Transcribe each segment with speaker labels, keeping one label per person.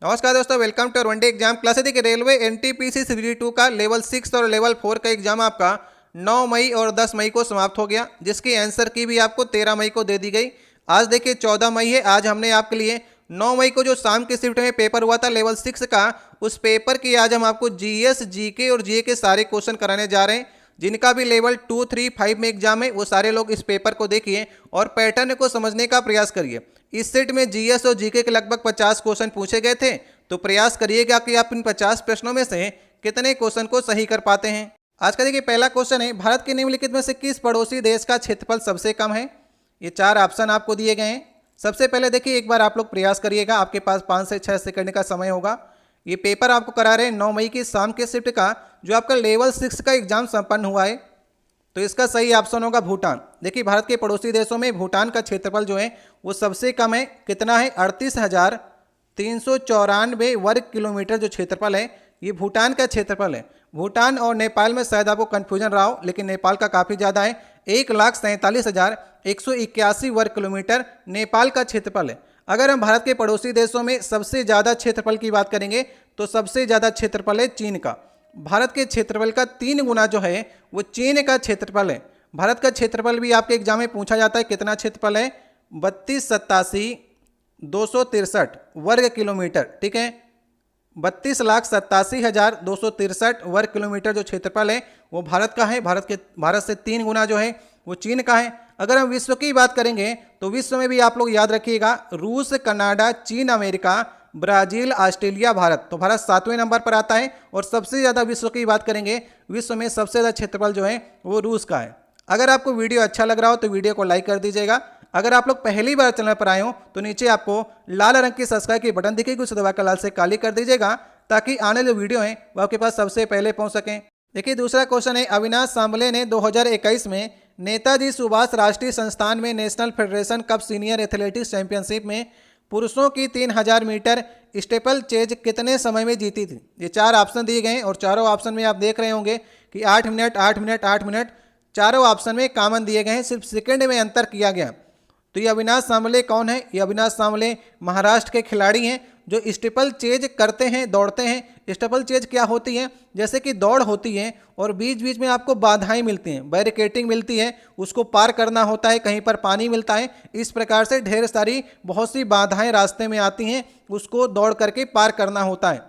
Speaker 1: नमस्कार दोस्तों, welcome to one day exam class. देखिए रेलवे एनटीपीसी सीडी 2 का लेवल 6 और लेवल 4 का एग्जाम आपका 9 मई और 10 मई को समाप्त हो गया, जिसकी आंसर की भी आपको 13 मई को दे दी गई। आज देखिए 14 मई है। आज हमने आपके लिए 9 मई को जो शाम की शिफ्ट में पेपर हुआ था लेवल 6 का, उस पेपर की आज हम आपको जीएस, जीके और जीए के सारे क्वेश्चन कराने जा रहे हैं। जिनका भी लेवल 2, 3, 5 में एग्जाम है वो सारे लोग इस पेपर को देखिए और पैटर्न को समझने का प्रयास करिए। इस सेट में जीएस और जीके के लगभग 50 क्वेश्चन पूछे गए थे, तो प्रयास करिएगा कि आप इन 50 प्रश्नों में से कितने क्वेश्चन को सही कर पाते हैं। आज का देखिए पहला क्वेश्चन है, भारत के निम्नलिखित में से किस पड़ोसी देश का क्षेत्रफल सबसे कम है। ये 4 ऑप्शन आपको दिए गए हैं। सबसे पहले देखिए एक बार आप लोग प्रयास करिएगा, आपके पास 5 से 6 सेकंड का समय होगा। ये पेपर आपको करा रहे हैं 9 मई की शाम के शिफ्ट का, जो आपका लेवल 6 का एग्जाम संपन्न हुआ है। तो इसका सही ऑप्शन होगा भूटान। देखिए भारत के पड़ोसी देशों में भूटान का क्षेत्रफल जो है वो सबसे कम है। कितना है? 38,394 वर्ग किलोमीटर जो क्षेत्रफल है ये भूटान का क्षेत्रफल है। भूटान और नेपाल में शायद आपको कन्फ्यूजन रहा हो, लेकिन नेपाल का काफ़ी ज़्यादा है। 1,47,181 वर्ग किलोमीटर नेपाल का क्षेत्रफल है। अगर हम भारत के पड़ोसी देशों में सबसे ज़्यादा क्षेत्रफल की बात करेंगे तो सबसे ज़्यादा क्षेत्रफल है चीन का। भारत के क्षेत्रफल का 3 गुना जो है वो चीन का क्षेत्रफल है। भारत का क्षेत्रफल भी आपके एग्जाम में पूछा जाता है, कितना क्षेत्रफल है? 32,87,263 वर्ग किलोमीटर। ठीक है, 32,87,263 वर्ग किलोमीटर जो क्षेत्रफल है वो भारत का है। भारत से 3 गुना जो है वो चीन का है। अगर हम विश्व की बात करेंगे तो विश्व में भी आप लोग याद रखिएगा, रूस, कनाडा, चीन, अमेरिका, ब्राजील, ऑस्ट्रेलिया, भारत। तो भारत 7वें नंबर पर आता है। और सबसे ज़्यादा विश्व की बात करेंगे, विश्व में सबसे ज़्यादा क्षेत्रफल जो है वो रूस का है। अगर आपको वीडियो अच्छा लग रहा हो तो वीडियो को लाइक कर दीजिएगा। अगर आप लोग पहली बार चैनल पर आए हो तो नीचे आपको लाल रंग की सब्सक्राइब की बटन दिखेगी, उसे दबाकर लाल से काली कर दीजिएगा, ताकि आने वाले वीडियो हैं वो आपके पास सबसे पहले पहुंच सकें। देखिए दूसरा क्वेश्चन है, अविनाश सांबले ने 2021 में नेताजी सुभाष राष्ट्रीय संस्थान में national federation cup senior athletics championship में पुरुषों की 3000 मीटर स्टेपल चेज कितने समय में जीती थी। ये 4 ऑप्शन दिए गए हैं और चारों ऑप्शन में आप देख रहे होंगे कि 8 मिनट, 8 मिनट, 8 मिनट, चारों ऑप्शन में कॉमन दिए गए हैं, सिर्फ सेकंड में अंतर किया गया। तो ये अविनाश सांबले कौन है? ये अविनाश सांबले महाराष्ट्र के खिलाड़ी हैं जो स्टेपल चेज करते हैं, दौड़ते हैं। स्टेपल चेज क्या होती है? जैसे कि दौड़ होती है और बीच बीच में आपको बाधाएं मिलती हैं, बैरिकेटिंग मिलती है, उसको पार करना होता है, कहीं पर पानी मिलता है। इस प्रकार से ढेर सारी बहुत सी बाधाएं रास्ते में आती हैं, उसको दौड़ करके पार करना होता है।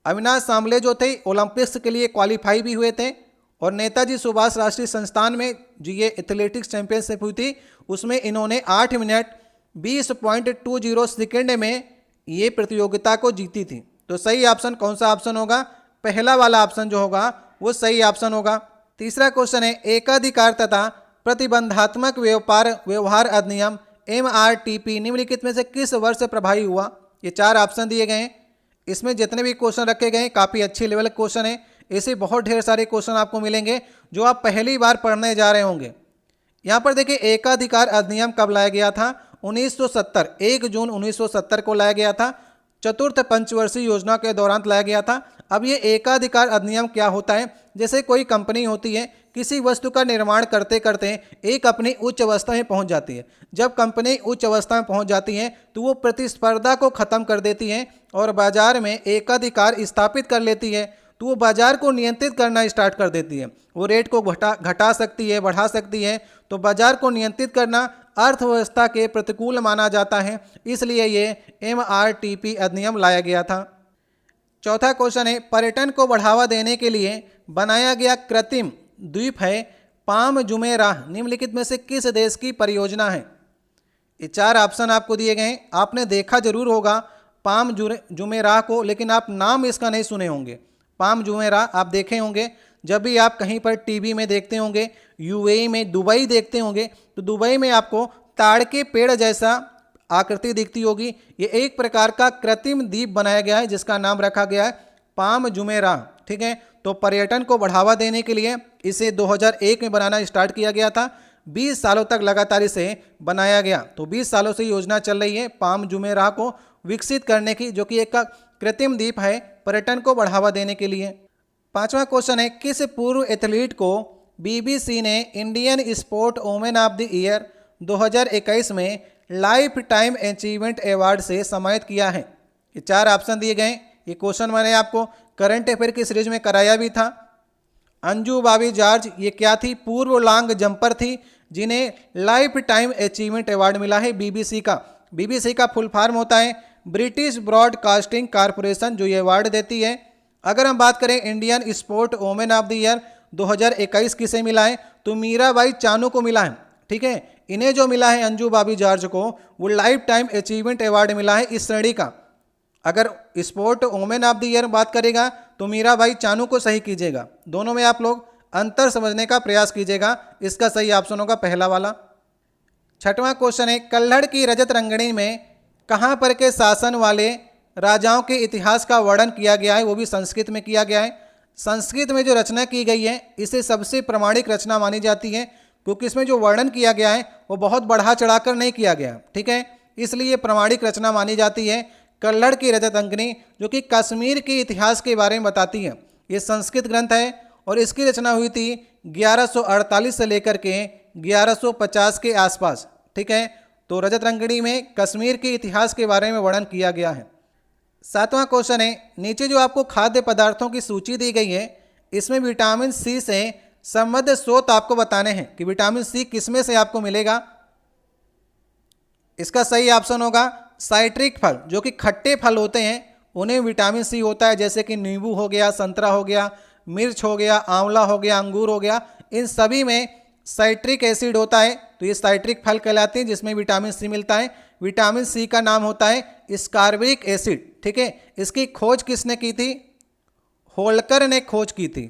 Speaker 1: अविनाश सांबले जो थे ओलंपिक्स के लिए क्वालिफाई भी हुए थे, और नेताजी सुभाष राष्ट्रीय संस्थान में जो ये एथलेटिक्स चैंपियनशिप हुई थी उसमें इन्होंने 8 मिनट 20.20 सेकेंड में ये प्रतियोगिता को जीती थी। तो सही ऑप्शन कौन सा ऑप्शन होगा? पहला वाला ऑप्शन जो होगा वो सही ऑप्शन होगा। तीसरा क्वेश्चन है, एकाधिकार तथा प्रतिबंधात्मक व्यवहार अधिनियम MRTP निम्नलिखित में से किस वर्ष प्रभावी हुआ। ये 4 ऑप्शन दिए गए हैं। इसमें जितने भी क्वेश्चन रखे गए हैं काफ़ी अच्छे लेवल के क्वेश्चन है। ऐसे बहुत ढेर सारे क्वेश्चन आपको मिलेंगे जो आप पहली बार पढ़ने जा रहे होंगे। यहाँ पर देखिए एकाधिकार अधिनियम कब लाया गया था? 1970, 1 जून 1970 को लाया गया था। चतुर्थ पंचवर्षीय योजना के दौरान लाया गया था। अब ये एकाधिकार अधिनियम क्या होता है? जैसे कोई कंपनी होती है, किसी वस्तु का निर्माण करते करते एक अपनी उच्च अवस्था में पहुंच जाती है। जब कंपनी उच्च अवस्था में पहुंच जाती है तो वो प्रतिस्पर्धा को ख़त्म कर देती है और बाजार में एकाधिकार स्थापित कर लेती है। तो वो बाजार को नियंत्रित करना स्टार्ट कर देती है। वो रेट को घटा सकती है, बढ़ा सकती है। तो बाजार को नियंत्रित करना अर्थव्यवस्था के प्रतिकूल माना जाता है, इसलिए ये MRTP अधिनियम लाया गया था। चौथा क्वेश्चन है, पर्यटन को बढ़ावा देने के लिए बनाया गया कृत्रिम द्वीप है पाम जुमेराह निम्नलिखित में से किस देश की परियोजना है। ये 4 ऑप्शन आपको दिए गए हैं। आपने देखा जरूर होगा पाम जुमेराह को, लेकिन आप नाम इसका नहीं सुने होंगे। पाम जुमेराह आप देखे होंगे जब भी आप कहीं पर टीवी में देखते होंगे, UAE में दुबई देखते होंगे, तो दुबई में आपको ताड़ के पेड़ जैसा आकृति दिखती होगी। ये एक प्रकार का कृत्रिम द्वीप बनाया गया है जिसका नाम रखा गया है पाम जुमेराह। ठीक है, तो पर्यटन को बढ़ावा देने के लिए इसे 2001 में बनाना स्टार्ट किया गया था। 20 सालों तक लगातार इसे बनाया गया। तो 20 सालों से योजना चल रही है पाम जुमेराह को विकसित करने की, जो कि एक कृत्रिम द्वीप है पर्यटन को बढ़ावा देने के लिए। 5वां क्वेश्चन है, किस पूर्व एथलीट को BBC ने Indian sport women of the year 2021 में लाइफ टाइम अचीवमेंट अवार्ड से सम्मानित किया है। ये 4 ऑप्शन दिए गए। ये क्वेश्चन मैंने आपको करंट अफेयर की सीरीज में कराया भी था। अंजू बॉबी जॉर्ज ये क्या थी? पूर्व लॉन्ग जंपर थी जिन्हें लाइफ टाइम अचीवमेंट अवार्ड मिला है बीबीसी का। बीबीसी का फुल फॉर्म होता है ब्रिटिश ब्रॉडकास्टिंग कॉरपोरेशन, जो ये अवार्ड देती है। अगर हम बात करें Indian sport women of the year 2021 किसे मिला है, तो मीराबाई चानू को मिला है। ठीक है, इन्हें जो मिला है अंजू बॉबी जॉर्ज को, वो लाइफ टाइम अचीवमेंट अवार्ड मिला है इस श्रेणी का। अगर sport women of the year बात करेगा तो मीराबाई चानू को सही कीजिएगा। दोनों में आप लोग अंतर समझने का प्रयास कीजिएगा। इसका सही ऑप्शन होगा पहला वाला। 6वां क्वेश्चन है कल्हड़ की रजत रंगनी में कहाँ पर के शासन वाले राजाओं के इतिहास का वर्णन किया गया है, वो भी संस्कृत में किया गया है। संस्कृत में जो रचना की गई है इसे सबसे प्रमाणिक रचना मानी जाती है, क्योंकि इसमें जो वर्णन किया गया है वो बहुत बढ़ा चढ़ाकर नहीं किया गया। ठीक है, इसलिए प्रमाणिक रचना मानी जाती है कल्हड़ की रजत रंगनी, जो कि कश्मीर के इतिहास के बारे में बताती है। ये संस्कृत ग्रंथ है और इसकी रचना हुई थी 1148 से लेकर के 1150 के आसपास। ठीक है, तो रजत रंगनी में कश्मीर के इतिहास के बारे में वर्णन किया गया है। 7वां क्वेश्चन है नीचे जो आपको खाद्य पदार्थों की सूची दी गई है इसमें विटामिन सी से संबद्ध स्रोत आपको बताने हैं कि विटामिन सी किसमें से आपको मिलेगा। इसका सही ऑप्शन होगा साइट्रिक फल, जो कि खट्टे फल होते हैं उन्हें विटामिन सी होता है, जैसे कि नींबू हो गया, संतरा हो गया, मिर्च हो गया, आंवला हो गया, अंगूर हो गया, इन सभी में साइट्रिक एसिड होता है। तो ये साइट्रिक फल कहलाते हैं जिसमें विटामिन सी मिलता है। विटामिन सी का नाम होता है स्कार्बिक एसिड। ठीक है, इसकी खोज किसने की थी? होल्कर ने खोज की थी।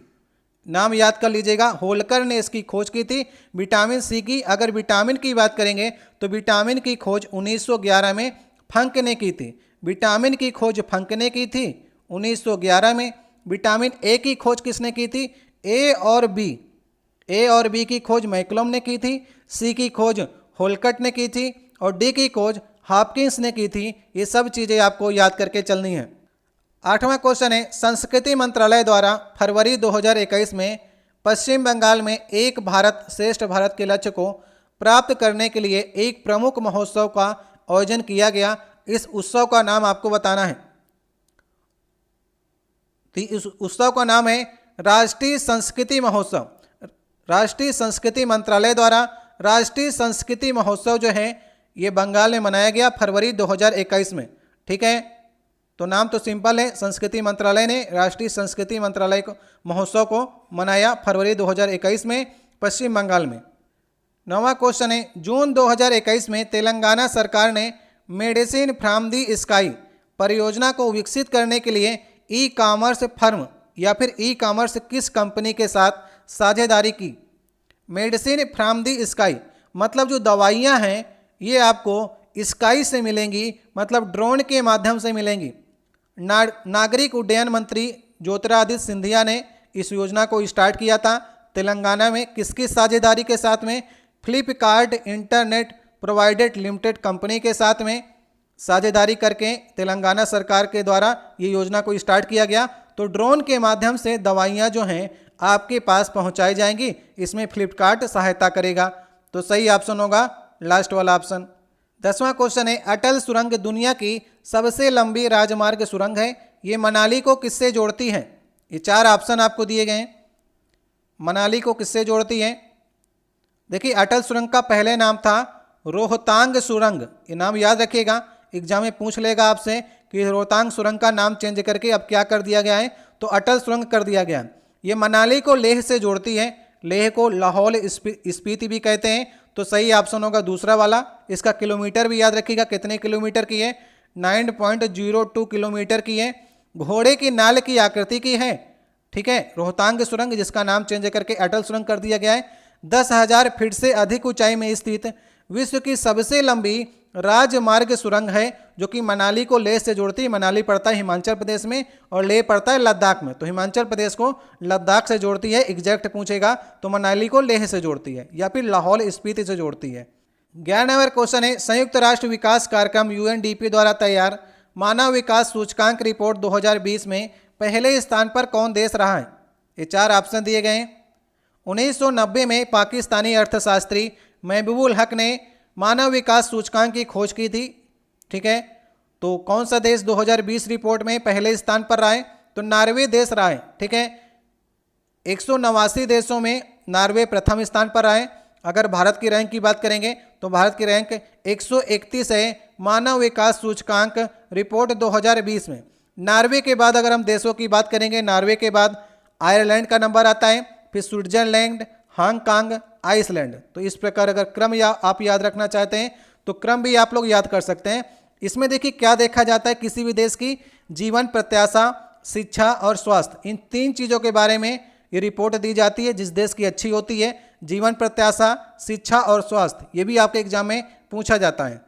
Speaker 1: नाम याद कर लीजिएगा, होल्कर ने इसकी खोज की थी विटामिन सी की। अगर विटामिन की बात करेंगे तो विटामिन की खोज 1911 में फंक ने की थी। विटामिन की खोज फंक ने की थी 1911 में। विटामिन ए की खोज किसने की थी? ए और बी की खोज मैकलम ने की थी। सी की खोज होल्कट ने की थी और डी की खोज हॉपकिंस ने की थी। ये सब चीज़ें आपको याद करके चलनी है। 8वां क्वेश्चन है संस्कृति मंत्रालय द्वारा फरवरी 2021 में पश्चिम बंगाल में एक भारत श्रेष्ठ भारत के लक्ष्य को प्राप्त करने के लिए एक प्रमुख महोत्सव का आयोजन किया गया। इस उत्सव का नाम आपको बताना है। तो इस उत्सव का नाम है राष्ट्रीय संस्कृति महोत्सव। राष्ट्रीय संस्कृति मंत्रालय द्वारा राष्ट्रीय संस्कृति महोत्सव जो है ये बंगाल में मनाया गया फरवरी 2021 में। ठीक है, तो नाम तो सिंपल है, संस्कृति मंत्रालय ने राष्ट्रीय संस्कृति मंत्रालय को महोत्सव को मनाया फरवरी 2021 में पश्चिम बंगाल में। 9वां क्वेश्चन है जून 2021 में तेलंगाना सरकार ने मेडिसिन फ्रॉम दी स्काई परियोजना को विकसित करने के लिए ई कॉमर्स फर्म या फिर ई कॉमर्स किस कंपनी के साथ साझेदारी की? मेडिसिन फ्रॉम दी स्काई मतलब जो दवाइयाँ हैं ये आपको स्काई से मिलेंगी, मतलब ड्रोन के माध्यम से मिलेंगी। नागरिक उड्डयन मंत्री ज्योतिरादित्य सिंधिया ने इस योजना को स्टार्ट किया था तेलंगाना में। किसकी साझेदारी के साथ में? Flipkart internet provided limited company के साथ में साझेदारी करके तेलंगाना सरकार के द्वारा ये योजना को स्टार्ट किया गया। तो ड्रोन के माध्यम से दवाइयाँ जो हैं आपके पास पहुँचाई जाएंगी, इसमें फ्लिपकार्ट सहायता करेगा। तो सही ऑप्शन होगा लास्ट वाला ऑप्शन। 10वां क्वेश्चन है अटल सुरंग दुनिया की सबसे लंबी राजमार्ग सुरंग है। ये मनाली को किससे जोड़ती है? ये 4 ऑप्शन आपको दिए गए हैं। मनाली को किससे जोड़ती है? देखिए अटल सुरंग का पहले नाम था रोहतांग सुरंग। ये नाम याद रखिएगा, एग्जाम में पूछ लेगा आपसे कि रोहतांग सुरंग का नाम चेंज करके अब क्या कर दिया गया है, तो अटल सुरंग कर दिया गया। ये मनाली को लेह से जोड़ती है। लेह को लाहौल स्पीति भी कहते हैं। तो सही ऑप्शन होगा दूसरा वाला। इसका किलोमीटर भी याद रखिएगा, कितने किलोमीटर की है? 9.02 किलोमीटर की है। घोड़े की नाल की आकृति की है। ठीक है, रोहतांग सुरंग जिसका नाम चेंज करके अटल सुरंग कर दिया गया है। 10,000 फीट से अधिक ऊंचाई में स्थित विश्व की सबसे लंबी राजमार्ग सुरंग है, जो कि मनाली को लेह से जोड़ती है। मनाली पड़ता है हिमाचल प्रदेश में और लेह पड़ता है लद्दाख में। तो हिमाचल प्रदेश को लद्दाख से जोड़ती है, एग्जैक्ट पूछेगा तो मनाली को लेह से जोड़ती है या फिर लाहौल स्पीति से जोड़ती है। 11वां नंबर क्वेश्चन है संयुक्त राष्ट्र विकास कार्यक्रम UNDP द्वारा तैयार मानव विकास सूचकांक रिपोर्ट 2020 में पहले स्थान पर कौन देश रहा है? ये 4 ऑप्शन दिए गए हैं। 1990 में पाकिस्तानी अर्थशास्त्री महबूबुल हक ने मानव विकास सूचकांक की खोज की थी। ठीक है, तो कौन सा देश 2020 रिपोर्ट में पहले स्थान पर रहा है? तो नॉर्वे देश रहा है। ठीक है, 189 देशों में नॉर्वे प्रथम स्थान पर रहा है। अगर भारत की रैंक की बात करेंगे तो भारत की रैंक 131 है मानव विकास सूचकांक रिपोर्ट 2020 में। नॉर्वे के बाद अगर हम देशों की बात करेंगे, नॉर्वे के बाद आयरलैंड का नंबर आता है, फिर स्विट्जरलैंड, हांगकांग, आइसलैंड। तो इस प्रकार अगर क्रम आप याद रखना चाहते हैं तो क्रम भी आप लोग याद कर सकते हैं। इसमें देखिए क्या देखा जाता है, किसी भी देश की जीवन प्रत्याशा, शिक्षा और स्वास्थ्य, इन 3 चीज़ों के बारे में ये रिपोर्ट दी जाती है। जिस देश की अच्छी होती है, जीवन प्रत्याशा, शिक्षा और स्वास्थ्य, ये भी आपके एग्जाम में पूछा जाता है।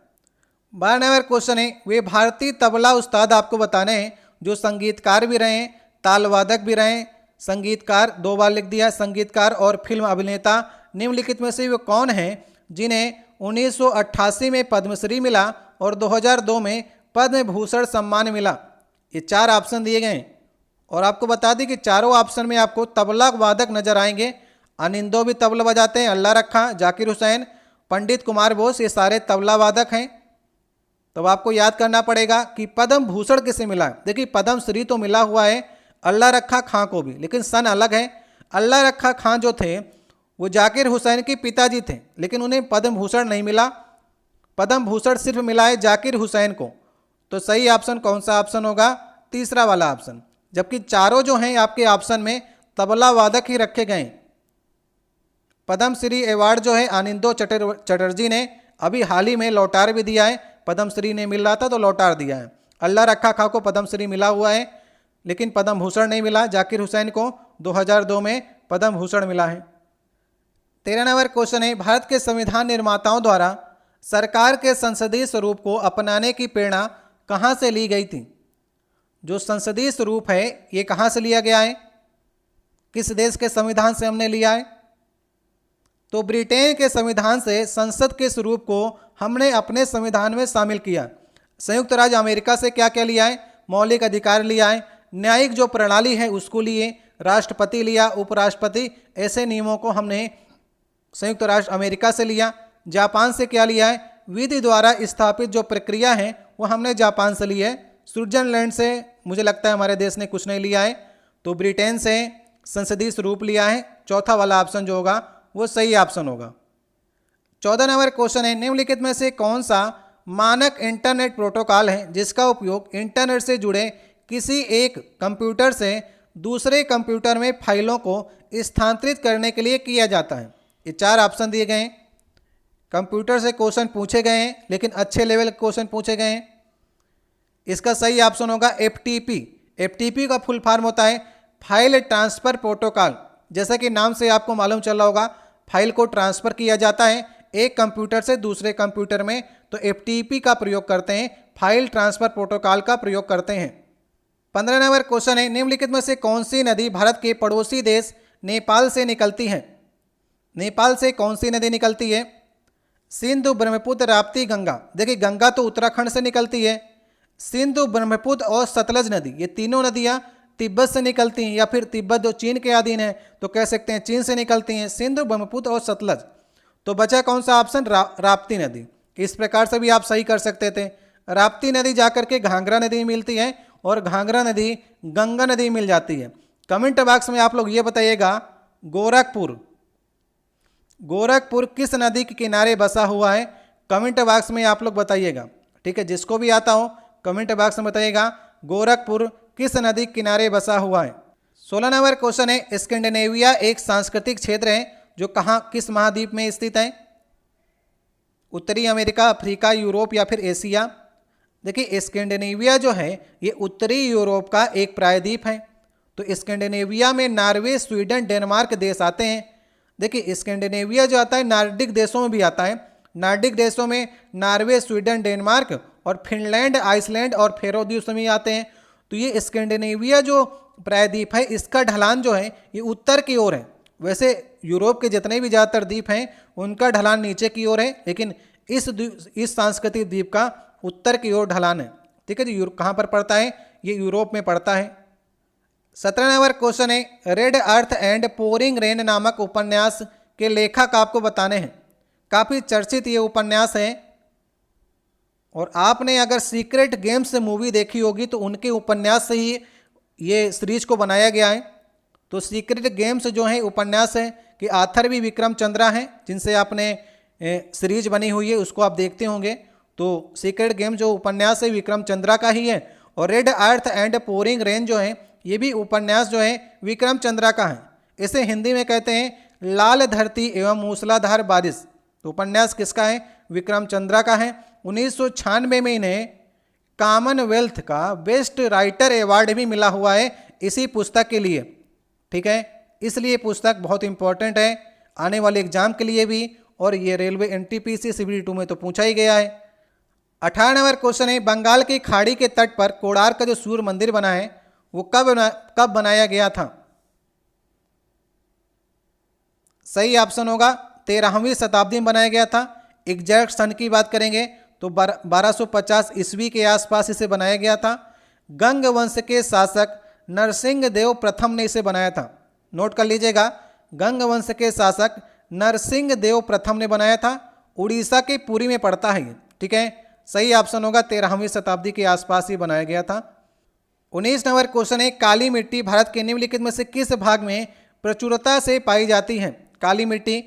Speaker 1: 12 नंबर क्वेश्चन है, वे भारतीय तबला उस्ताद आपको बताने हैं जो संगीतकार भी रहे, ताल वादक भी रहे। संगीतकार 2 बार लिख दिया, संगीतकार और फिल्म अभिनेता निम्नलिखित में से वे कौन हैं जिन्हें 1988 में पद्मश्री मिला और 2002 में पद्म भूषण सम्मान मिला? ये 4 ऑप्शन दिए गए हैं और आपको बता दें कि चारों ऑप्शन में आपको तबला वादक नजर आएंगे। अनिंदो भी तबला बजाते हैं, अल्लाह रखा, जाकिर हुसैन, पंडित कुमार बोस, ये सारे तबला वादक हैं। तब आपको याद करना पड़ेगा कि पद्म भूषण किसे मिला है। देखिए पद्म श्री तो मिला हुआ है अल्लाह रखा खां को भी, लेकिन सन अलग है। अल्लाह रखा खां जो थे वो जाकिर हुसैन के पिताजी थे, लेकिन उन्हें पद्म भूषण नहीं मिला। पद्म भूषण सिर्फ मिला है जाकिर हुसैन को। तो सही ऑप्शन कौन सा ऑप्शन होगा? तीसरा वाला ऑप्शन। जबकि चारों जो हैं आपके ऑप्शन में तबला वादक ही रखे गए। पद्मश्री अवार्ड जो है आनंदो चटर्जी ने अभी हाल ही में लौटार भी दिया है। पद्मश्री ने मिल रहा था तो लौटार दिया है। अल्लाह रखा खां को पद्मश्री मिला हुआ है, लेकिन पद्म भूषण नहीं मिला। जाकिर हुसैन को 2002 में पद्म भूषण मिला है। 13 नंबर क्वेश्चन है, भारत के संविधान निर्माताओं द्वारा सरकार के संसदीय स्वरूप को अपनाने की प्रेरणा कहाँ से ली गई थी? जो संसदीय स्वरूप है ये कहाँ से लिया गया है? किस देश के संविधान से हमने लिया है? तो ब्रिटेन के संविधान से संसद के स्वरूप को हमने अपने संविधान में शामिल किया। संयुक्त राज्य अमेरिका से क्या क्या लिया है? मौलिक अधिकार लिया है, न्यायिक जो प्रणाली है उसको लिए, राष्ट्रपति लिया, उपराष्ट्रपति, ऐसे नियमों को हमने संयुक्त राष्ट्र अमेरिका से लिया। जापान से क्या लिया है? विधि द्वारा स्थापित जो प्रक्रिया है वो हमने जापान से ली है। स्विट्जरलैंड से मुझे लगता है हमारे देश ने कुछ नहीं लिया है। तो ब्रिटेन से संसदीय स्वरूप लिया है। चौथा वाला ऑप्शन जो होगा वो सही ऑप्शन होगा। 14 नंबर क्वेश्चन है, निम्नलिखित में से कौन सा मानक इंटरनेट प्रोटोकॉल है जिसका उपयोग इंटरनेट से जुड़े किसी एक कंप्यूटर से दूसरे कंप्यूटर में फाइलों को स्थानांतरित करने के लिए किया जाता है? ये 4 ऑप्शन दिए गए हैं। कंप्यूटर से क्वेश्चन पूछे गए हैं, लेकिन अच्छे लेवल के क्वेश्चन पूछे गए हैं। इसका सही ऑप्शन होगा FTP। FTP का फुल फॉर्म होता है फाइल ट्रांसफर प्रोटोकॉल। जैसा कि नाम से आपको मालूम चल रहा होगा, फाइल को ट्रांसफर किया जाता है एक कंप्यूटर से दूसरे कंप्यूटर में, तो FTP का प्रयोग करते हैं, फाइल ट्रांसफर प्रोटोकॉल का प्रयोग करते हैं। 15 नंबर क्वेश्चन है, निम्नलिखित में से कौन सी नदी भारत के पड़ोसी देश नेपाल से निकलती है? नेपाल से कौन सी नदी निकलती है? सिंधु, ब्रह्मपुत्र, राप्ती, गंगा। देखिए गंगा तो उत्तराखंड से निकलती है। सिंधु, ब्रह्मपुत्र और सतलज नदी, ये तीनों नदियाँ तिब्बत से निकलती हैं, या फिर तिब्बत जो चीन के अधीन है तो कह सकते हैं चीन से निकलती हैं। सिंधु, ब्रह्मपुत्र और सतलज। तो बचा कौन सा ऑप्शन? राप्ती नदी। इस प्रकार से भी आप सही कर सकते थे। राप्ती नदी जाकर के घाघरा नदी में मिलती है और घाघरा नदी गंगा नदी मिल जाती है। कमेंट बॉक्स में आप लोग ये बताइएगा गोरखपुर किस नदी के किनारे बसा हुआ है? कमेंट बॉक्स में आप लोग बताइएगा। ठीक है, जिसको भी आता हो कमेंट बॉक्स में बताइएगा गोरखपुर किस नदी के किनारे बसा हुआ है। 16 नंबर क्वेश्चन है, स्कैंडिनेविया एक सांस्कृतिक क्षेत्र है जो कहाँ, किस महाद्वीप में स्थित है? उत्तरी अमेरिका, अफ्रीका, यूरोप या फिर एशिया? देखिए स्कैंडिनेविया जो है ये उत्तरी यूरोप का एक प्रायद्वीप है। तो स्कैंडिनेविया में नॉर्वे, स्वीडन, डेनमार्क देश आते हैं। देखिए स्कैंडिनेविया जो आता है नॉर्डिक देशों में भी आता है। नॉर्डिक देशों में नॉर्वे, स्वीडन, डेनमार्क और फिनलैंड, आइसलैंड और फेरो द्वीप समूह आते हैं। तो ये स्कैंडिनेविया जो प्रायद्वीप है इसका ढलान जो है ये उत्तर की ओर है। वैसे यूरोप के जितने भी ज़्यादातर द्वीप हैं उनका ढलान नीचे की ओर है, लेकिन इस सांस्कृतिक द्वीप का उत्तर की ओर ढलान है। ठीक है जी, कहाँ पर पड़ता है? ये यूरोप में पड़ता है। 17 नंबर क्वेश्चन है, red earth and pouring rain नामक उपन्यास के लेखक आपको बताने हैं। काफ़ी चर्चित ये उपन्यास है। और आपने अगर सीक्रेट गेम्स मूवी देखी होगी तो उनके उपन्यास से ही ये सीरीज को बनाया गया है। तो सीक्रेट गेम्स जो है उपन्यास है कि आथर भी विक्रम चंद्रा हैं जिनसे आपने सीरीज बनी हुई है, उसको आप देखते होंगे। तो सीक्रेट गेम जो उपन्यास है विक्रम चंद्रा का ही है। और red earth and pouring rain जो है ये भी उपन्यास जो है विक्रम चंद्रा का है। इसे हिंदी में कहते हैं लाल धरती एवं मूसलाधार बारिश। तो उपन्यास किसका है? विक्रम चंद्रा का है। 1996 में इन्हें कॉमनवेल्थ का बेस्ट राइटर अवार्ड भी मिला हुआ है इसी पुस्तक के लिए। ठीक है, इसलिए पुस्तक बहुत इंपॉर्टेंट है आने वाले एग्जाम के लिए भी, और ये रेलवे एनटीपीसी CBD 2 में तो पूछा ही गया है। 18 नंबर क्वेश्चन है, बंगाल की खाड़ी के तट पर कोणार्क का जो सूर्य मंदिर बना है वो कब बनाया गया था? सही ऑप्शन होगा 13वीं शताब्दी में बनाया गया था। एग्जैक्ट सन की बात करेंगे तो 1250 ईस्वी के आसपास इसे बनाया गया था। गंग वंश के शासक नरसिंह देव प्रथम ने इसे बनाया था। नोट कर लीजिएगा, गंग वंश के शासक नरसिंह देव प्रथम ने बनाया था। उड़ीसा के पुरी में पड़ता है ये। ठीक है, सही ऑप्शन होगा 13वीं शताब्दी के आसपास ही बनाया गया था। 19 नंबर क्वेश्चन है, काली मिट्टी भारत के निम्नलिखित में से किस भाग में प्रचुरता से पाई जाती है? काली मिट्टी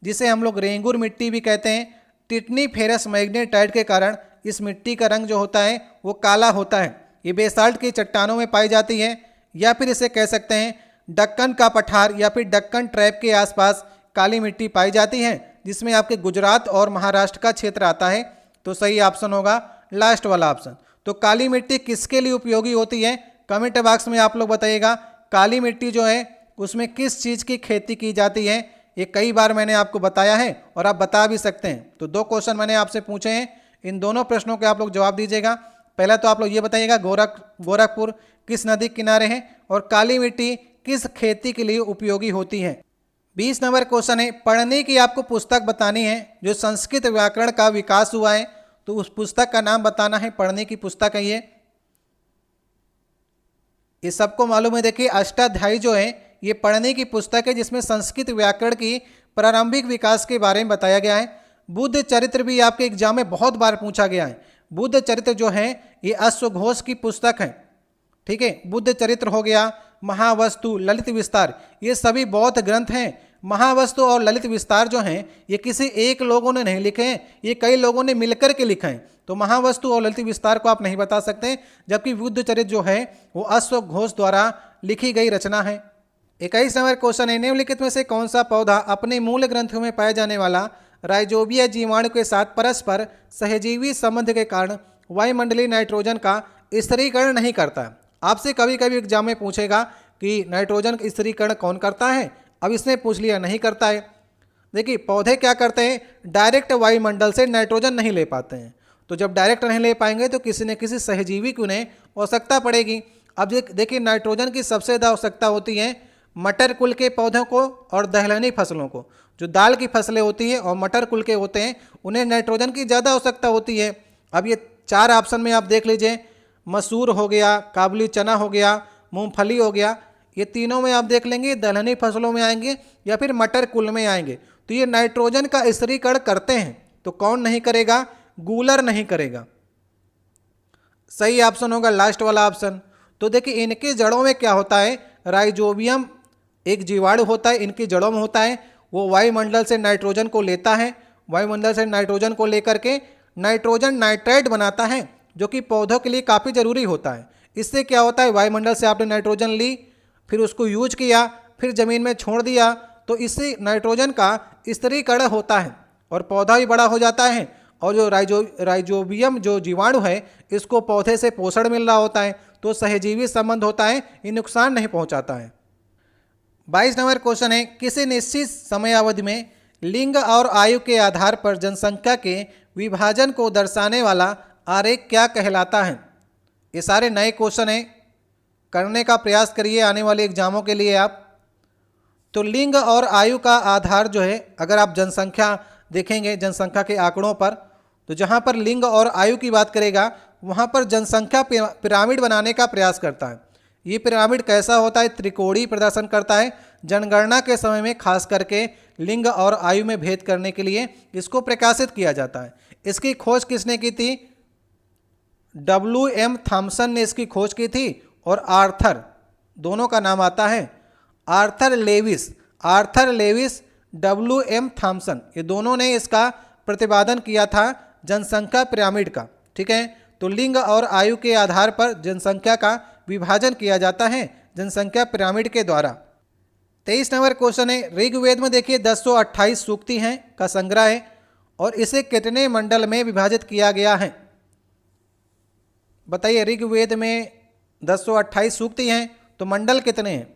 Speaker 1: जिसे हम लोग रेंगुर मिट्टी भी कहते हैं, टिटनी फेरस मैग्नेटाइट के कारण इस मिट्टी का रंग जो होता है वो काला होता है। ये बेसाल्ट की चट्टानों में पाई जाती है, या फिर इसे कह सकते हैं दक्कन का पठार या फिर दक्कन ट्रैप के आसपास काली मिट्टी पाई जाती है, जिसमें आपके गुजरात और महाराष्ट्र का क्षेत्र आता है। तो सही ऑप्शन होगा लास्ट वाला ऑप्शन। तो काली मिट्टी किसके लिए उपयोगी होती है? कमेंट बॉक्स में आप लोग बताइएगा। काली मिट्टी जो है उसमें किस चीज़ की खेती की जाती है? ये कई बार मैंने आपको बताया है और आप बता भी सकते हैं। तो 2 क्वेश्चन मैंने आपसे पूछे हैं, इन दोनों प्रश्नों के आप लोग जवाब दीजिएगा। पहला तो आप लोग ये बताइएगा गोरखपुर किस नदी किनारे है और काली मिट्टी किस खेती के लिए उपयोगी होती है। 20 नंबर क्वेश्चन है, पढ़ने की आपको पुस्तक बतानी है जो संस्कृत व्याकरण का विकास हुआ है। तो उस पुस्तक का नाम बताना है, पढ़ने की पुस्तक है ये सबको मालूम है। देखिए अष्टाध्यायी जो है ये पढ़ने की पुस्तक है जिसमें संस्कृत व्याकरण की प्रारंभिक विकास के बारे में बताया गया है। बुद्ध चरित्र भी आपके एग्जाम में बहुत बार पूछा गया है। बुद्ध चरित्र जो है ये अश्वघोष की पुस्तक है। ठीक है, बुद्ध चरित्र हो गया, महावस्तु, ललित विस्तार, ये सभी बौद्ध ग्रंथ हैं। महावस्तु और ललित विस्तार जो हैं ये किसी एक लोगों ने नहीं लिखे हैं, ये कई लोगों ने मिलकर के लिखे हैं। तो महावस्तु और ललित विस्तार को आप नहीं बता सकते, जबकि बुद्ध चरित्र जो है वो अश्वघोष द्वारा लिखी गई रचना है। 21 नंबर क्वेश्चन है, निम्नलिखित में से कौन सा पौधा अपने मूल ग्रंथों में पाया जाने वाला राइजोबिया जीवाणु के साथ परस्पर सहजीवी संबंध के कारण वायुमंडलीय नाइट्रोजन का स्थिरीकरण नहीं करता? आपसे कभी कभी एग्जाम में पूछेगा कि नाइट्रोजन का स्थिरीकरण कौन करता है। अब इसने पूछ लिया नहीं करता है। देखिए पौधे क्या करते हैं, डायरेक्ट वायुमंडल से नाइट्रोजन नहीं ले पाते हैं। तो जब डायरेक्ट नहीं ले पाएंगे तो किसी न किसी सहजीवी की उन्हें आवश्यकता पड़ेगी। अब देखिए नाइट्रोजन की सबसे ज़्यादा आवश्यकता होती है मटर कुल के पौधों को और दलहनी फसलों को। जो दाल की फसलें होती हैं और मटर कुल के होते हैं उन्हें नाइट्रोजन की ज़्यादा आवश्यकता होती है। अब ये 4 ऑप्शन में आप देख लीजिए, मसूर हो गया, काबुली चना हो गया, मूंगफली हो गया, ये तीनों में आप देख लेंगे दलहनी फसलों में आएंगे या फिर मटर कुल में आएंगे। तो ये नाइट्रोजन का स्थिरीकरण करते हैं। तो कौन नहीं करेगा? गूलर नहीं करेगा। सही ऑप्शन होगा लास्ट वाला ऑप्शन। तो देखिए इनकी जड़ों में क्या होता है, राइजोबियम एक जीवाणु होता है, इनकी जड़ों में होता है, वो वायुमंडल से नाइट्रोजन को लेता है, वायुमंडल से नाइट्रोजन को लेकर के नाइट्रोजन नाइट्राइट बनाता है, जो कि पौधों के लिए काफ़ी ज़रूरी होता है। इससे क्या होता है, वायुमंडल से आपने नाइट्रोजन ली, फिर उसको यूज किया, फिर ज़मीन में छोड़ दिया, तो इससे नाइट्रोजन का स्थिरीकरण होता है और पौधा भी बड़ा हो जाता है। और जो राइजोबियम जो जीवाणु है इसको पौधे से पोषण मिल रहा होता है, तो सहजीवी संबंध होता है, ये नुकसान नहीं पहुंचाता है। 22 नंबर क्वेश्चन है, किसी निश्चित समयावधि में लिंग और आयु के आधार पर जनसंख्या के विभाजन को दर्शाने वाला आरेख क्या कहलाता है? ये सारे नए क्वेश्चन हैं, करने का प्रयास करिए आने वाले एग्जामों के लिए आप। तो लिंग और आयु का आधार जो है, अगर आप जनसंख्या देखेंगे जनसंख्या के आंकड़ों पर, तो जहाँ पर लिंग और आयु की बात करेगा वहाँ पर जनसंख्या पिरामिड बनाने का प्रयास करता है। ये पिरामिड कैसा होता है, त्रिकोणीय प्रदर्शन करता है। जनगणना के समय में खास करके लिंग और आयु में भेद करने के लिए इसको प्रकाशित किया जाता है। इसकी खोज किसने की थी? WM थॉमसन ने इसकी खोज की थी और आर्थर, दोनों का नाम आता है। आर्थर लेविस, WM थॉमसन, ये दोनों ने इसका प्रतिपादन किया था जनसंख्या पिरामिड का। ठीक है, तो लिंग और आयु के आधार पर जनसंख्या का विभाजन किया जाता है जनसंख्या पिरामिड के द्वारा। 23 नंबर क्वेश्चन है, ऋग्वेद में देखिए 1028 सूक्ति हैं का संग्रह है और इसे कितने मंडल में विभाजित किया गया है? बताइए, ऋग्वेद में 1028 सूक्ति हैं तो मंडल कितने हैं?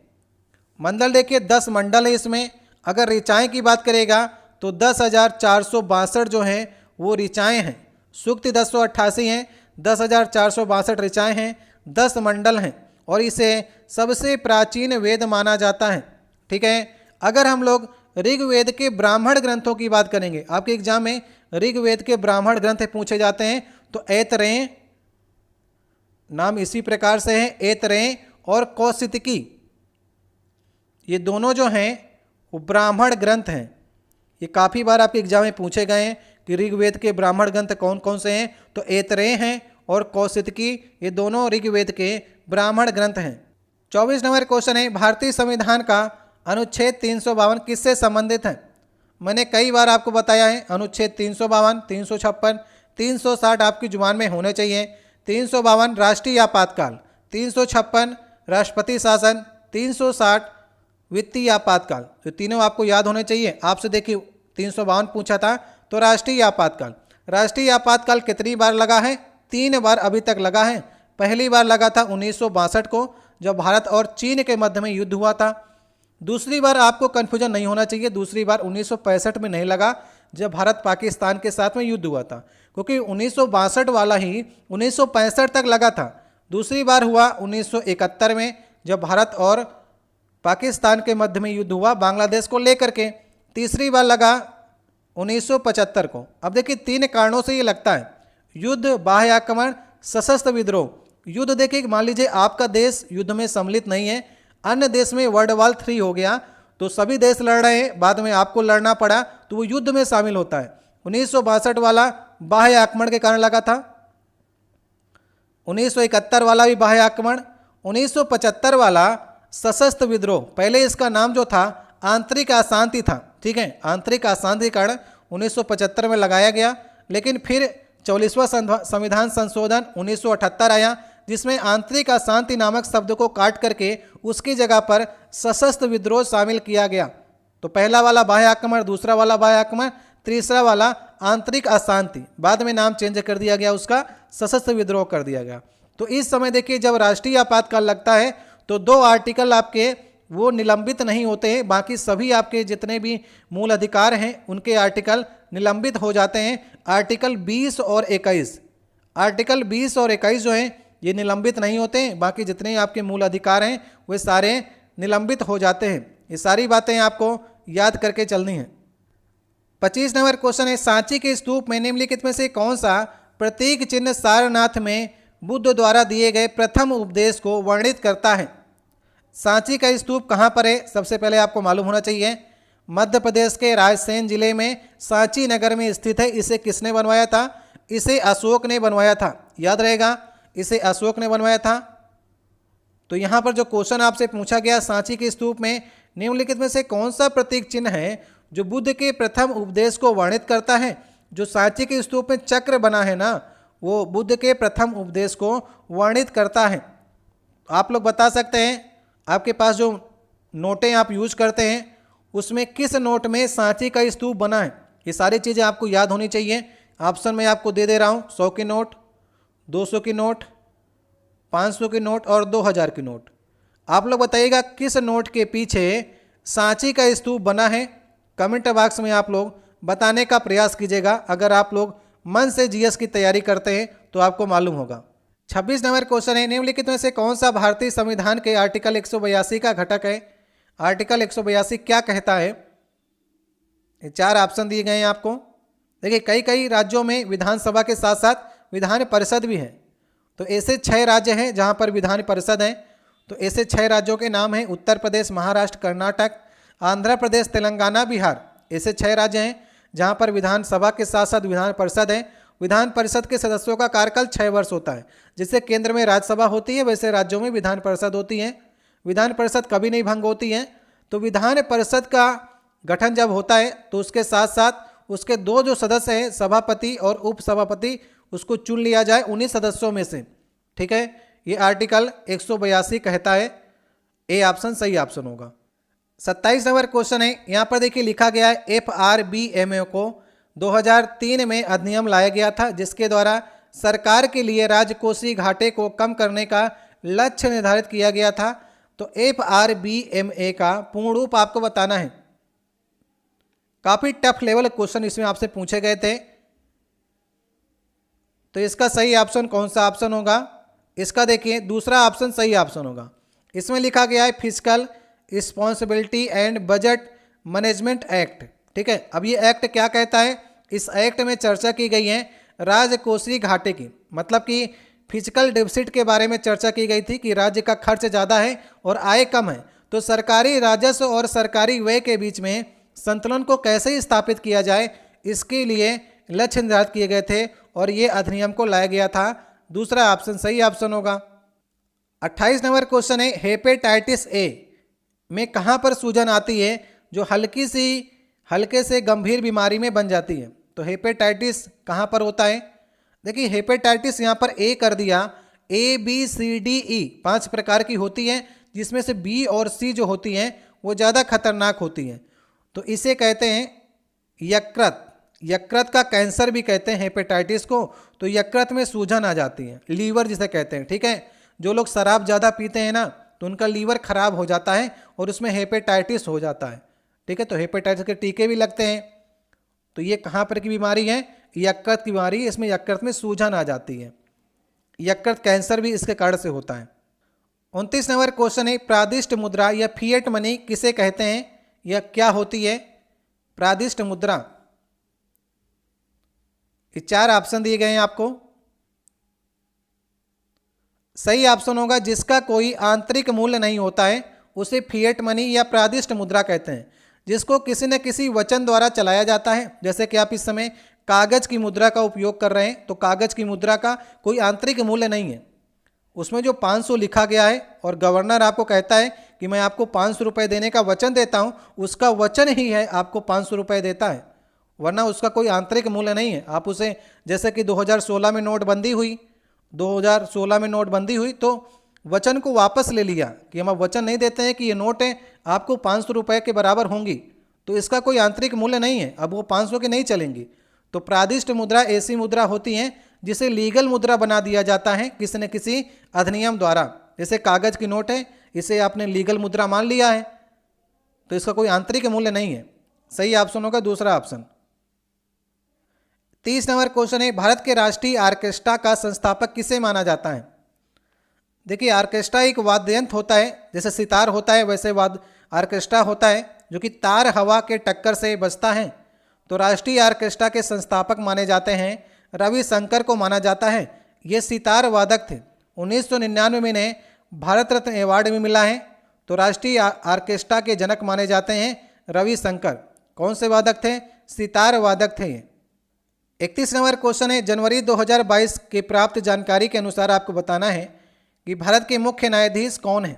Speaker 1: मंडल देखिए 10 मंडल है इसमें। अगर ऋचाएँ की बात करेगा तो 10,462 जो हैं वो ऋचाएँ हैं। सूक्ति 1088 हैं, 10,462 ऋचाएँ हैं, 10 मंडल हैं और इसे सबसे प्राचीन वेद माना जाता है। ठीक है, अगर हम लोग ऋग्वेद के ब्राह्मण ग्रंथों की बात करेंगे, आपके एग्जाम में ऋग्वेद के ब्राह्मण ग्रंथ पूछे जाते हैं, तो ऐतरेय नाम इसी प्रकार से है, ऐतरेय और कौशितकी, ये दोनों जो हैं वो ब्राह्मण ग्रंथ हैं। ये काफ़ी बार आपके एग्जाम में पूछे गए हैं कि ऋग्वेद के ब्राह्मण ग्रंथ कौन कौन से हैं, तो ऐतरेय हैं और कौशितकी, ये दोनों ऋग्वेद के ब्राह्मण ग्रंथ हैं। 24 नंबर क्वेश्चन है, भारतीय संविधान का अनुच्छेद 352 किससे संबंधित है? मैंने कई बार आपको बताया है, अनुच्छेद 352, 356, 360 आपकी जुबान में होने चाहिए। 352 राष्ट्रीय आपातकाल, 356 राष्ट्रपति शासन, 360 वित्तीय आपातकाल, तो तीनों आपको याद होने चाहिए। आपसे देखिए 352 पूछा था तो राष्ट्रीय आपातकाल कितनी बार लगा है? 3 बार अभी तक लगा है। पहली बार लगा था 1962 को जब भारत और चीन के मध्य में युद्ध हुआ था। दूसरी बार आपको कन्फ्यूजन नहीं होना चाहिए, दूसरी बार 1965 में नहीं लगा जब भारत पाकिस्तान के साथ में युद्ध हुआ था, क्योंकि 1962 वाला ही 1965 तक लगा था। दूसरी बार हुआ 1971 में जब भारत और पाकिस्तान के मध्य में युद्ध हुआ बांग्लादेश को लेकर के। तीसरी बार लगा 1975 को। अब देखिए 3 कारणों से ये लगता है, युद्ध, बाह्य आक्रमण, सशस्त्र विद्रोह। युद्ध देखिए, मान लीजिए आपका देश युद्ध में सम्मिलित नहीं है, अन्य देश में वर्ल्ड वॉर 3 हो गया तो सभी देश लड़ रहे हैं, बाद में आपको लड़ना पड़ा तो वो युद्ध में शामिल होता है। 1962 वाला बाह्य आक्रमण के कारण लगा था, 1971 वाला भी बाह्य आक्रमण, 1975 वाला सशस्त्र विद्रोह। पहले इसका नाम जो था आंतरिक अशांति था। ठीक है, आंतरिक अशांति के कारण 1975 में लगाया गया, लेकिन फिर 44वां संविधान संशोधन 1978 आया जिसमें आंतरिक अशांति नामक शब्द को काट करके उसकी जगह पर सशस्त्र विद्रोह शामिल किया गया। तो पहला वाला बाह्य आक्रमण, दूसरा वाला बाह्य आक्रमण, तीसरा वाला आंतरिक अशांति, बाद में नाम चेंज कर दिया गया, उसका सशस्त्र विद्रोह कर दिया गया। तो इस समय देखिए जब राष्ट्रीय आपातकाल लगता है तो 2 आर्टिकल आपके वो निलंबित नहीं होते हैं, बाकी सभी आपके जितने भी मूल अधिकार हैं उनके आर्टिकल निलंबित हो जाते हैं। आर्टिकल 20 और 21, आर्टिकल 20 और 21 जो हैं ये निलंबित नहीं होते हैं, बाकी जितने आपके मूल अधिकार हैं वे सारे निलंबित हो जाते हैं। ये सारी बातें आपको याद करके चलनी है। 25 नंबर क्वेश्चन है, सांची के स्तूप में निम्नलिखित में से कौन सा प्रतीक चिन्ह सारनाथ में बुद्ध द्वारा दिए गए प्रथम उपदेश को वर्णित करता है? सांची का स्तूप कहाँ पर है? सबसे पहले आपको मालूम होना चाहिए, मध्य प्रदेश के रायसेन जिले में सांची नगर में स्थित है। इसे किसने बनवाया था? इसे अशोक ने बनवाया था, याद रहेगा, इसे अशोक ने बनवाया था। तो यहाँ पर जो क्वेश्चन आपसे पूछा गया, सांची के स्तूप में निम्नलिखित में से कौन सा प्रतीक चिन्ह है जो बुद्ध के प्रथम उपदेश को वर्णित करता है? जो सांची के स्तूप में चक्र बना है ना, वो बुद्ध के प्रथम उपदेश को वर्णित करता है। आप लोग बता सकते हैं, आपके पास जो नोटें आप यूज करते हैं उसमें किस नोट में सांची का स्तूप बना है? ये सारी चीज़ें आपको याद होनी चाहिए। ऑप्शन में आपको दे दे रहा हूँ, 100 की नोट, 200 की नोट, 500 की नोट और 2000 की नोट। आप लोग बताइएगा किस नोट के पीछे सांची का स्तूप बना है? कमेंट बॉक्स में आप लोग बताने का प्रयास कीजिएगा। अगर आप लोग मन से जीएस की तैयारी करते हैं तो आपको मालूम होगा। 26 नंबर क्वेश्चन है, निम्नलिखित में से कौन सा भारतीय संविधान के आर्टिकल 182 का घटक है? आर्टिकल 182 क्या कहता है? ये 4 ऑप्शन दिए गए हैं आपको। देखिए कई राज्यों में विधानसभा के साथ साथ विधान परिषद भी है, तो ऐसे 6 राज्य हैं जहां पर विधान परिषद है। तो ऐसे 6 राज्यों के नाम हैं उत्तर प्रदेश, महाराष्ट्र, कर्नाटक, आंध्र प्रदेश, तेलंगाना, बिहार। ऐसे 6 राज्य हैं जहां पर विधानसभा के साथ साथ विधान परिषद है। विधान परिषद के सदस्यों का कार्यकाल 6 वर्ष होता है। जैसे केंद्र में राज्यसभा होती है वैसे राज्यों में विधान परिषद होती है। विधान परिषद कभी नहीं भंग होती है। तो विधान परिषद का गठन जब होता है तो उसके साथ साथ उसके 2 जो सदस्य हैं, सभापति और उपसभापति, उसको चुन लिया जाए उन्हीं सदस्यों में से। ठीक है, ये आर्टिकल 182 कहता है। ए ऑप्शन सही ऑप्शन होगा। 27 नंबर क्वेश्चन है, यहाँ पर देखिए लिखा गया है FRBMA को 2003 में अधिनियम लाया गया था, जिसके द्वारा सरकार के लिए राजकोषीय घाटे को कम करने का लक्ष्य निर्धारित किया गया था। तो FRBMA का पूर्ण रूप आपको बताना है। काफी टफ लेवल क्वेश्चन इसमें आपसे पूछे गए थे। तो इसका सही ऑप्शन कौन सा ऑप्शन होगा? इसका देखिए दूसरा ऑप्शन सही ऑप्शन होगा। इसमें लिखा गया है physical responsibility and budget management act. ठीक है, अब ये एक्ट क्या कहता है? इस एक्ट में चर्चा की गई है राजकोषीय घाटे की, मतलब कि फिजिकल डेफिसिट के बारे में चर्चा की गई थी कि राज्य का खर्च ज़्यादा है और आय कम है, तो सरकारी राजस्व और सरकारी व्यय के बीच में संतुलन को कैसे स्थापित किया जाए, इसके लिए लक्ष्य निर्धारित किए गए थे और ये अधिनियम को लाया गया था। दूसरा ऑप्शन सही ऑप्शन होगा। 28 नंबर क्वेश्चन है, हेपेटाइटिस ए में कहाँ पर सूजन आती है जो हल्के से गंभीर बीमारी में बन जाती है? तो हेपेटाइटिस कहाँ पर होता है? देखिए हेपेटाइटिस यहाँ पर ए कर दिया, ABCDE 5 प्रकार की होती है, जिसमें से बी और सी जो होती हैं वो ज़्यादा खतरनाक होती हैं। तो इसे कहते हैं यकृत। यकृत का कैंसर भी कहते हैं हेपेटाइटिस को। तो यकृत में सूजन आ जाती है, लीवर जिसे कहते हैं। ठीक है, जो लोग शराब ज़्यादा पीते हैं ना, तो उनका लीवर खराब हो जाता है और उसमें हेपेटाइटिस हो जाता है। ठीक है, तो हेपेटाइटिस के टीके भी लगते हैं। तो ये कहाँ पर की बीमारी है? यकृत की बीमारी। इसमें यकृत में सूजन आ जाती है। यकृत कैंसर भी इसके कारण से होता है। 29 नंबर क्वेश्चन है, प्रादिष्ट मुद्रा या फिएट मनी किसे कहते हैं या क्या होती है? प्रादिष्ट मुद्रा, ये 4 ऑप्शन दिए गए हैं आपको। सही ऑप्शन होगा जिसका कोई आंतरिक मूल्य नहीं होता है उसे फिएट मनी या प्रादिष्ट मुद्रा कहते हैं, जिसको किसी न किसी वचन द्वारा चलाया जाता है। जैसे कि आप इस समय कागज की मुद्रा का उपयोग कर रहे हैं, तो कागज की मुद्रा का कोई आंतरिक मूल्य नहीं है। उसमें जो 500 लिखा गया है और गवर्नर आपको कहता है कि मैं आपको 500 रुपये देने का वचन देता हूं, उसका वचन ही है आपको 500 रुपये देता है, वरना उसका कोई आंतरिक मूल्य नहीं है। आप उसे, जैसे कि 2016 में नोटबंदी हुई, 2016 में नोटबंदी हुई तो वचन को वापस ले लिया कि हम अब वचन नहीं देते हैं कि ये नोट है आपको 500 रुपये के बराबर होंगी, तो इसका कोई आंतरिक मूल्य नहीं है, अब वो 500 की नहीं चलेंगी। तो प्रादिष्ट मुद्रा ऐसी मुद्रा होती हैं जिसे लीगल मुद्रा बना दिया जाता है किसी न किसी अधिनियम द्वारा। जैसे कागज की नोट है, इसे आपने लीगल मुद्रा मान लिया है, तो इसका कोई आंतरिक मूल्य नहीं है। सही ऑप्शन होगा दूसरा ऑप्शन। 30 नंबर क्वेश्चन है, भारत के राष्ट्रीय ऑर्केस्ट्रा का संस्थापक किसे माना जाता है? देखिए ऑर्केस्ट्रा एक वाद्य यंत्र होता है, जैसे सितार होता है वैसे ऑर्केस्ट्रा होता है जो कि तार हवा के टक्कर से बजता है। तो राष्ट्रीय ऑर्केस्ट्रा के संस्थापक माने जाते हैं रविशंकर को माना जाता है। ये सितार वादक थे। 1999 में इन्हें भारत रत्न अवार्ड भी मिला है। तो राष्ट्रीय ऑर्केस्ट्रा के जनक माने जाते हैं रविशंकर। कौन से वादक थे? सितार वादक थे ये। 31 नंबर क्वेश्चन है, जनवरी 2022 के प्राप्त जानकारी के अनुसार आपको बताना है कि भारत के मुख्य न्यायाधीश कौन है।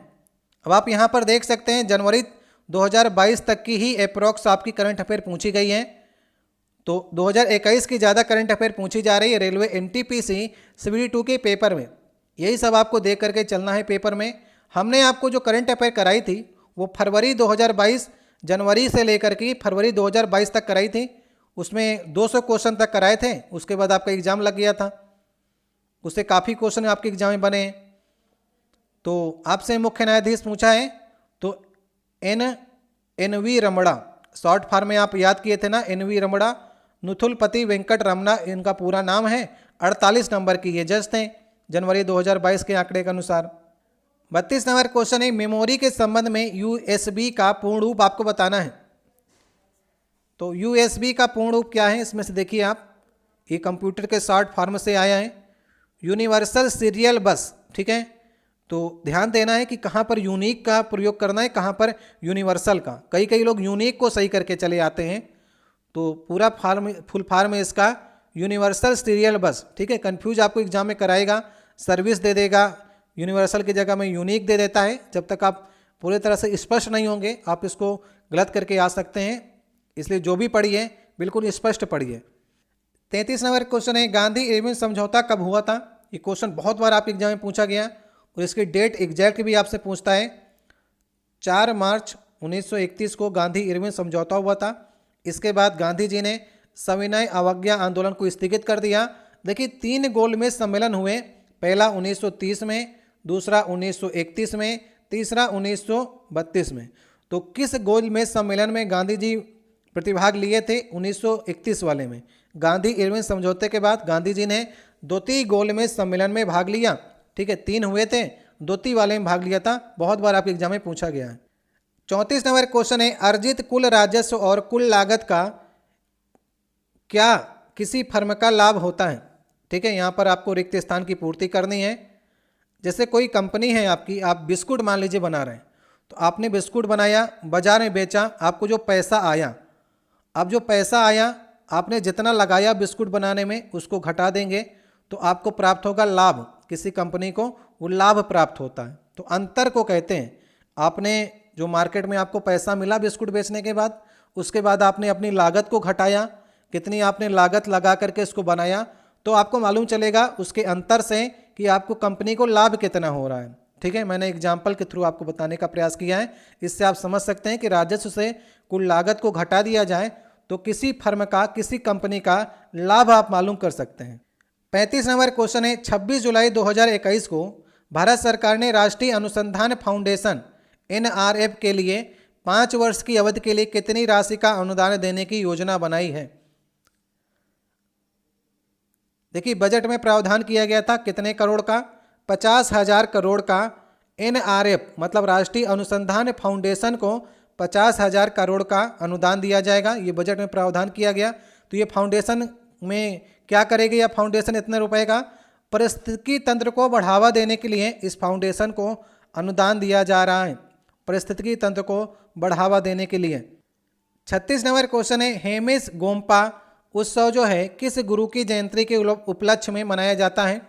Speaker 1: अब आप यहाँ पर देख सकते हैं जनवरी 2022 तक की ही अप्रॉक्स आपकी करंट अफेयर पूछी गई है। तो 2021 की ज़्यादा करंट अफेयर पूछी जा रही है रेलवे NTPC CBD 2 के पेपर में। यही सब आपको देख करके चलना है पेपर में। हमने आपको जो करंट अफेयर कराई थी वो फरवरी 2022, जनवरी से लेकर के फरवरी 2022 तक कराई थी। उसमें 200 क्वेश्चन तक कराए थे, उसके बाद आपका एग्ज़ाम लग गया था, उससे काफ़ी क्वेश्चन आपके एग्जाम में बने। तो आपसे मुख्य न्यायाधीश पूछा है तो NV रमणा, शॉर्ट फॉर्म में आप याद किए थे ना, NV रमणा, नुथुलपति वेंकट रमणा इनका पूरा नाम है। 48 नंबर की ये जज थे जनवरी 2022 के आंकड़े के अनुसार। 32 नंबर क्वेश्चन है, मेमोरी के संबंध में USB का पूर्ण रूप आपको बताना है। तो USB का पूर्ण रूप क्या है इसमें से देखिए आप, ये कंप्यूटर के शॉर्ट फॉर्म से आया है, यूनिवर्सल सीरियल बस। ठीक है, तो ध्यान देना है कि कहाँ पर यूनिक का प्रयोग करना है, कहाँ पर यूनिवर्सल का। कई लोग यूनिक को सही करके चले आते हैं। तो पूरा फॉर्म, फुल फॉर्म है इसका यूनिवर्सल सीरियल बस, ठीक है, कंफ्यूज आपको एग्जाम में कराएगा, सर्विस दे देगा, यूनिवर्सल की जगह में यूनिक दे देता है। जब तक आप पूरी तरह से स्पष्ट नहीं होंगे आप इसको गलत करके आ सकते हैं, इसलिए जो भी पढ़िए बिल्कुल स्पष्ट पढ़िए। 33 नंबर क्वेश्चन है, गांधी इरविन समझौता कब हुआ था? ये क्वेश्चन बहुत बार आपके एग्जाम में पूछा गया और इसकी डेट एग्जैक्ट भी आपसे पूछता है। 4 मार्च 1931 को गांधी इरविन समझौता हुआ था। इसके बाद गांधी जी ने सविनय अवज्ञा आंदोलन को स्थगित कर दिया। देखिए 3 गोलमेज सम्मेलन हुए, पहला 1930 में, दूसरा 1931 में, तीसरा 1932 में। तो किस गोलमेज सम्मेलन में गांधी जी प्रतिभाग लिए थे? 1931 वाले में। गांधी इरविन समझौते के बाद गांधी जी ने द्वितीय गोलमेज सम्मेलन में भाग लिया, ठीक है, 3 हुए थे, द्वितीय वाले में भाग लिया था, बहुत बार आपके एग्जाम में पूछा गया है। 34 नंबर क्वेश्चन है, अर्जित कुल राजस्व और कुल लागत का क्या किसी फर्म का लाभ होता है? ठीक है, यहाँ पर आपको रिक्त स्थान की पूर्ति करनी है। जैसे कोई कंपनी है आपकी, आप बिस्कुट मान लीजिए बना रहे हैं, तो आपने बिस्कुट बनाया, बाजार में बेचा, आपको जो पैसा आया, अब जो पैसा आया आपने जितना लगाया बिस्कुट बनाने में उसको घटा देंगे तो आपको प्राप्त होगा लाभ, किसी कंपनी को वो लाभ प्राप्त होता है। तो अंतर को कहते हैं, आपने जो मार्केट में आपको पैसा मिला बिस्कुट बेचने के बाद, उसके बाद आपने अपनी लागत को घटाया, कितनी आपने लागत लगा करके इसको बनाया, तो आपको मालूम चलेगा उसके अंतर से कि आपको कंपनी को लाभ कितना हो रहा है। ठीक है, मैंने एग्जाम्पल के थ्रू आपको बताने का प्रयास किया है, इससे आप समझ सकते हैं कि राजस्व से कुल लागत को घटा दिया जाए तो किसी फर्म का, किसी कंपनी का लाभ आप मालूम कर सकते हैं। 35 नंबर क्वेश्चन है, 26 जुलाई 2021 को भारत सरकार ने राष्ट्रीय अनुसंधान फाउंडेशन NRF के लिए 5 वर्ष की अवधि के लिए कितनी राशि का अनुदान देने की योजना बनाई है? देखिए बजट में प्रावधान किया गया था कितने करोड़ का? 50,000 करोड़ का NRF मतलब राष्ट्रीय अनुसंधान फाउंडेशन को 50,000 करोड़ का अनुदान दिया जाएगा, ये बजट में प्रावधान किया गया। तो ये फाउंडेशन में क्या करेगी? यह फाउंडेशन इतने रुपए का पारिस्थितिकी तंत्र को बढ़ावा देने के लिए इस फाउंडेशन को अनुदान दिया जा रहा है, पारिस्थितिकी तंत्र को बढ़ावा देने के लिए। 36 नंबर क्वेश्चन है, हेमिस गोम्पा उत्सव जो है किस गुरु की जयंती के उपलक्ष्य में मनाया जाता है?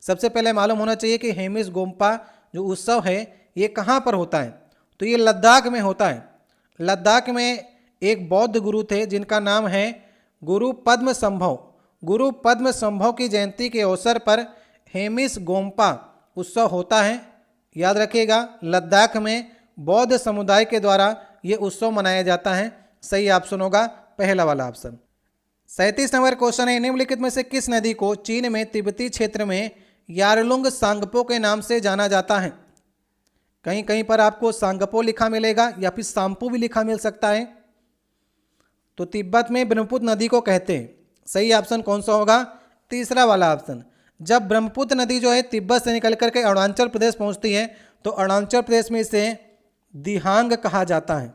Speaker 1: सबसे पहले मालूम होना चाहिए कि हेमिस गोम्पा जो उत्सव है ये कहाँ पर होता है? तो ये लद्दाख में होता है। लद्दाख में एक बौद्ध गुरु थे जिनका नाम है गुरु पद्म संभव। गुरु पद्म संभव की जयंती के अवसर पर हेमिस गोम्पा उत्सव होता है। याद रखिएगा, लद्दाख में बौद्ध समुदाय के द्वारा ये उत्सव मनाया जाता है। सही ऑप्शन होगा पहला वाला ऑप्शन। 37 नंबर क्वेश्चन है, निम्नलिखित में से किस नदी को चीन में तिब्बती क्षेत्र में यारलुंग सांगपो के नाम से जाना जाता है? कहीं कहीं पर आपको सांगपो लिखा मिलेगा या फिर सांपू भी लिखा मिल सकता है। तो तिब्बत में ब्रह्मपुत्र नदी को कहते हैं। सही ऑप्शन कौन सा होगा? तीसरा वाला ऑप्शन। जब ब्रह्मपुत्र नदी जो है तिब्बत से निकल करके अरुणाचल प्रदेश पहुंचती है तो अरुणाचल प्रदेश में इसे दिहांग कहा जाता है।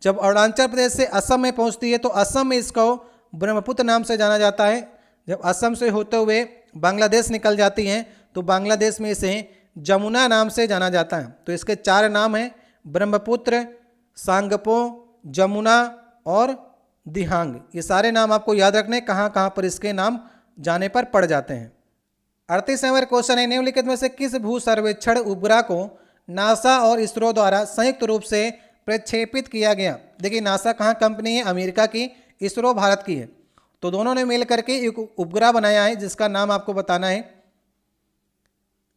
Speaker 1: जब अरुणाचल प्रदेश से असम में पहुंचती है तो असम में इसको ब्रह्मपुत्र नाम से जाना जाता है। जब असम से होते हुए बांग्लादेश निकल जाती हैं तो बांग्लादेश में इसे जमुना नाम से जाना जाता है। तो इसके 4 नाम हैं, ब्रह्मपुत्र, सांगपो, जमुना और दिहांग। ये सारे नाम आपको याद रखने, कहाँ कहाँ पर इसके नाम जाने पर पड़ जाते हैं। 38 नंबर क्वेश्चन है, निम्नलिखित में से किस भू सर्वेक्षण उपग्रह को नासा और इसरो द्वारा संयुक्त रूप से प्रक्षेपित किया गया? देखिए नासा कहाँ कंपनी है? अमेरिका की, इसरो भारत की है। तो दोनों ने मिल करके एक उपग्रह बनाया है जिसका नाम आपको बताना है।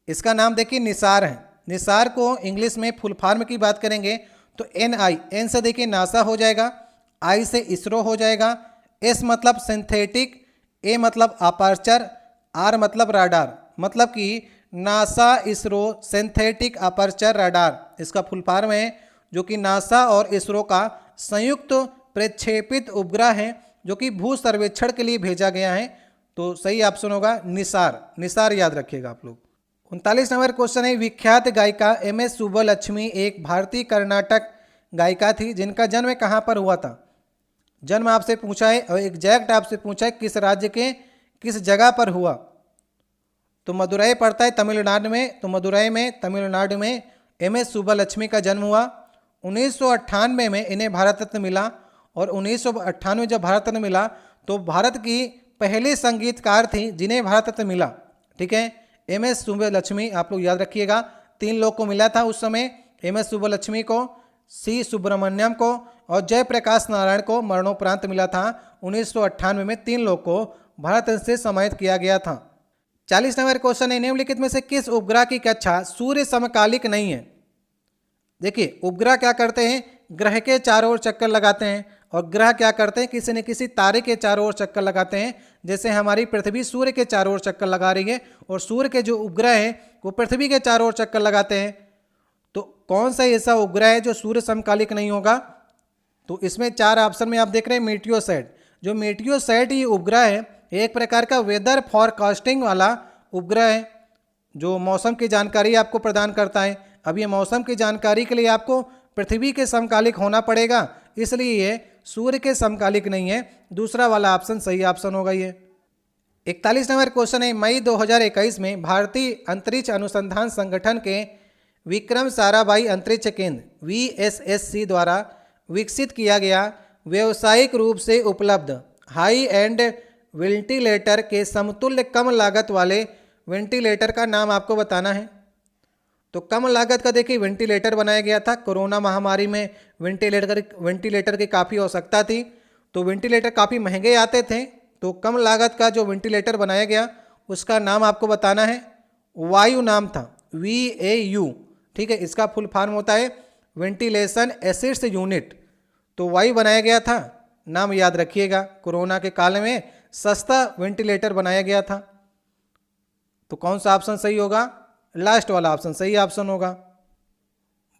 Speaker 1: इसका नाम देखिए निसार है। निसार को इंग्लिश में फुल फॉर्म की बात करेंगे तो NI, N से देखिए नासा हो जाएगा, I से इसरो हो जाएगा, S मतलब सिंथेटिक, A मतलब अपर्चर, R मतलब राडार। मतलब कि NASA ISRO synthetic aperture radar इसका फुल फॉर्म है, जो कि नासा और इसरो का संयुक्त प्रक्षेपित उपग्रह है जो कि भू सर्वेक्षण के लिए भेजा गया है। तो सही ऑप्शन होगा निसार। निसार याद रखिएगा आप लोग। 39 नंबर क्वेश्चन है, विख्यात गायिका MS सुब्बलक्ष्मी एक भारतीय कर्नाटक गायिका थी जिनका जन्म कहाँ पर हुआ था? जन्म आपसे पूछा है और एग्जैक्ट आपसे पूछा है किस राज्य के किस जगह पर हुआ? तो मदुरई पड़ता है तमिलनाडु में। तो मदुरई में तमिलनाडु में MS सुब्बलक्ष्मी का जन्म हुआ। 1998 में इन्हें भारत रत्न मिला और 1998 जब भारत रत्न मिला तो भारत की पहले संगीतकार थी जिन्हें भारत रत्न मिला। ठीक है, MS सुब्बलक्ष्मी, आप लोग याद रखिएगा, 3 लोग को मिला था उस समय, MS सुब्बलक्ष्मी को, C सुब्रमण्यम को और जयप्रकाश नारायण को मरणोपरांत मिला था 1998 में। 3 लोग को भारत रत्न से सम्मानित किया गया था। 40 नंबर क्वेश्चन है, निम्नलिखित में से किस उपग्रह की कक्षा सूर्य समकालिक नहीं है? देखिए, उपग्रह क्या करते हैं, ग्रह के चारों ओर चक्कर लगाते हैं, और ग्रह क्या करते हैं, किसी न किसी तारे के चारों ओर चक्कर लगाते हैं। जैसे हमारी पृथ्वी सूर्य के चारों ओर चक्कर लगा रही है, और सूर्य के जो उपग्रह हैं वो पृथ्वी के चारों ओर चक्कर लगाते हैं। तो कौन सा ऐसा उपग्रह है जो सूर्य समकालिक नहीं होगा? तो इसमें 4 ऑप्शन में आप देख रहे हैं मेटियोसैट। जो मेटियोसैट ये उपग्रह है, एक प्रकार का वेदर फॉरकास्टिंग वाला उपग्रह है, जो मौसम की जानकारी आपको प्रदान करता है। अब ये मौसम की जानकारी के लिए आपको पृथ्वी के समकालिक होना पड़ेगा, इसलिए ये सूर्य के समकालिक नहीं है। दूसरा वाला ऑप्शन सही ऑप्शन होगा ये। 41 नंबर क्वेश्चन है, मई 2021 में भारतीय अंतरिक्ष अनुसंधान संगठन के विक्रम साराभाई अंतरिक्ष केंद्र VSSC द्वारा विकसित किया गया व्यावसायिक रूप से उपलब्ध हाई एंड वेंटिलेटर के समतुल्य कम लागत वाले वेंटिलेटर का नाम आपको बताना है। तो कम लागत का देखिए वेंटिलेटर बनाया गया था। कोरोना महामारी में वेंटिलेटर की काफ़ी आवश्यकता थी, तो वेंटिलेटर काफ़ी महंगे आते थे। तो कम लागत का जो वेंटिलेटर बनाया गया उसका नाम आपको बताना है। वायु नाम था, VAU। ठीक है, इसका फुल फॉर्म होता है वेंटिलेशन एसिड्स यूनिट। तो वायु बनाया गया था, नाम याद रखिएगा। कोरोना के काल में सस्ता वेंटिलेटर बनाया गया था। तो कौन सा ऑप्शन सही होगा? लास्ट वाला ऑप्शन सही ऑप्शन होगा।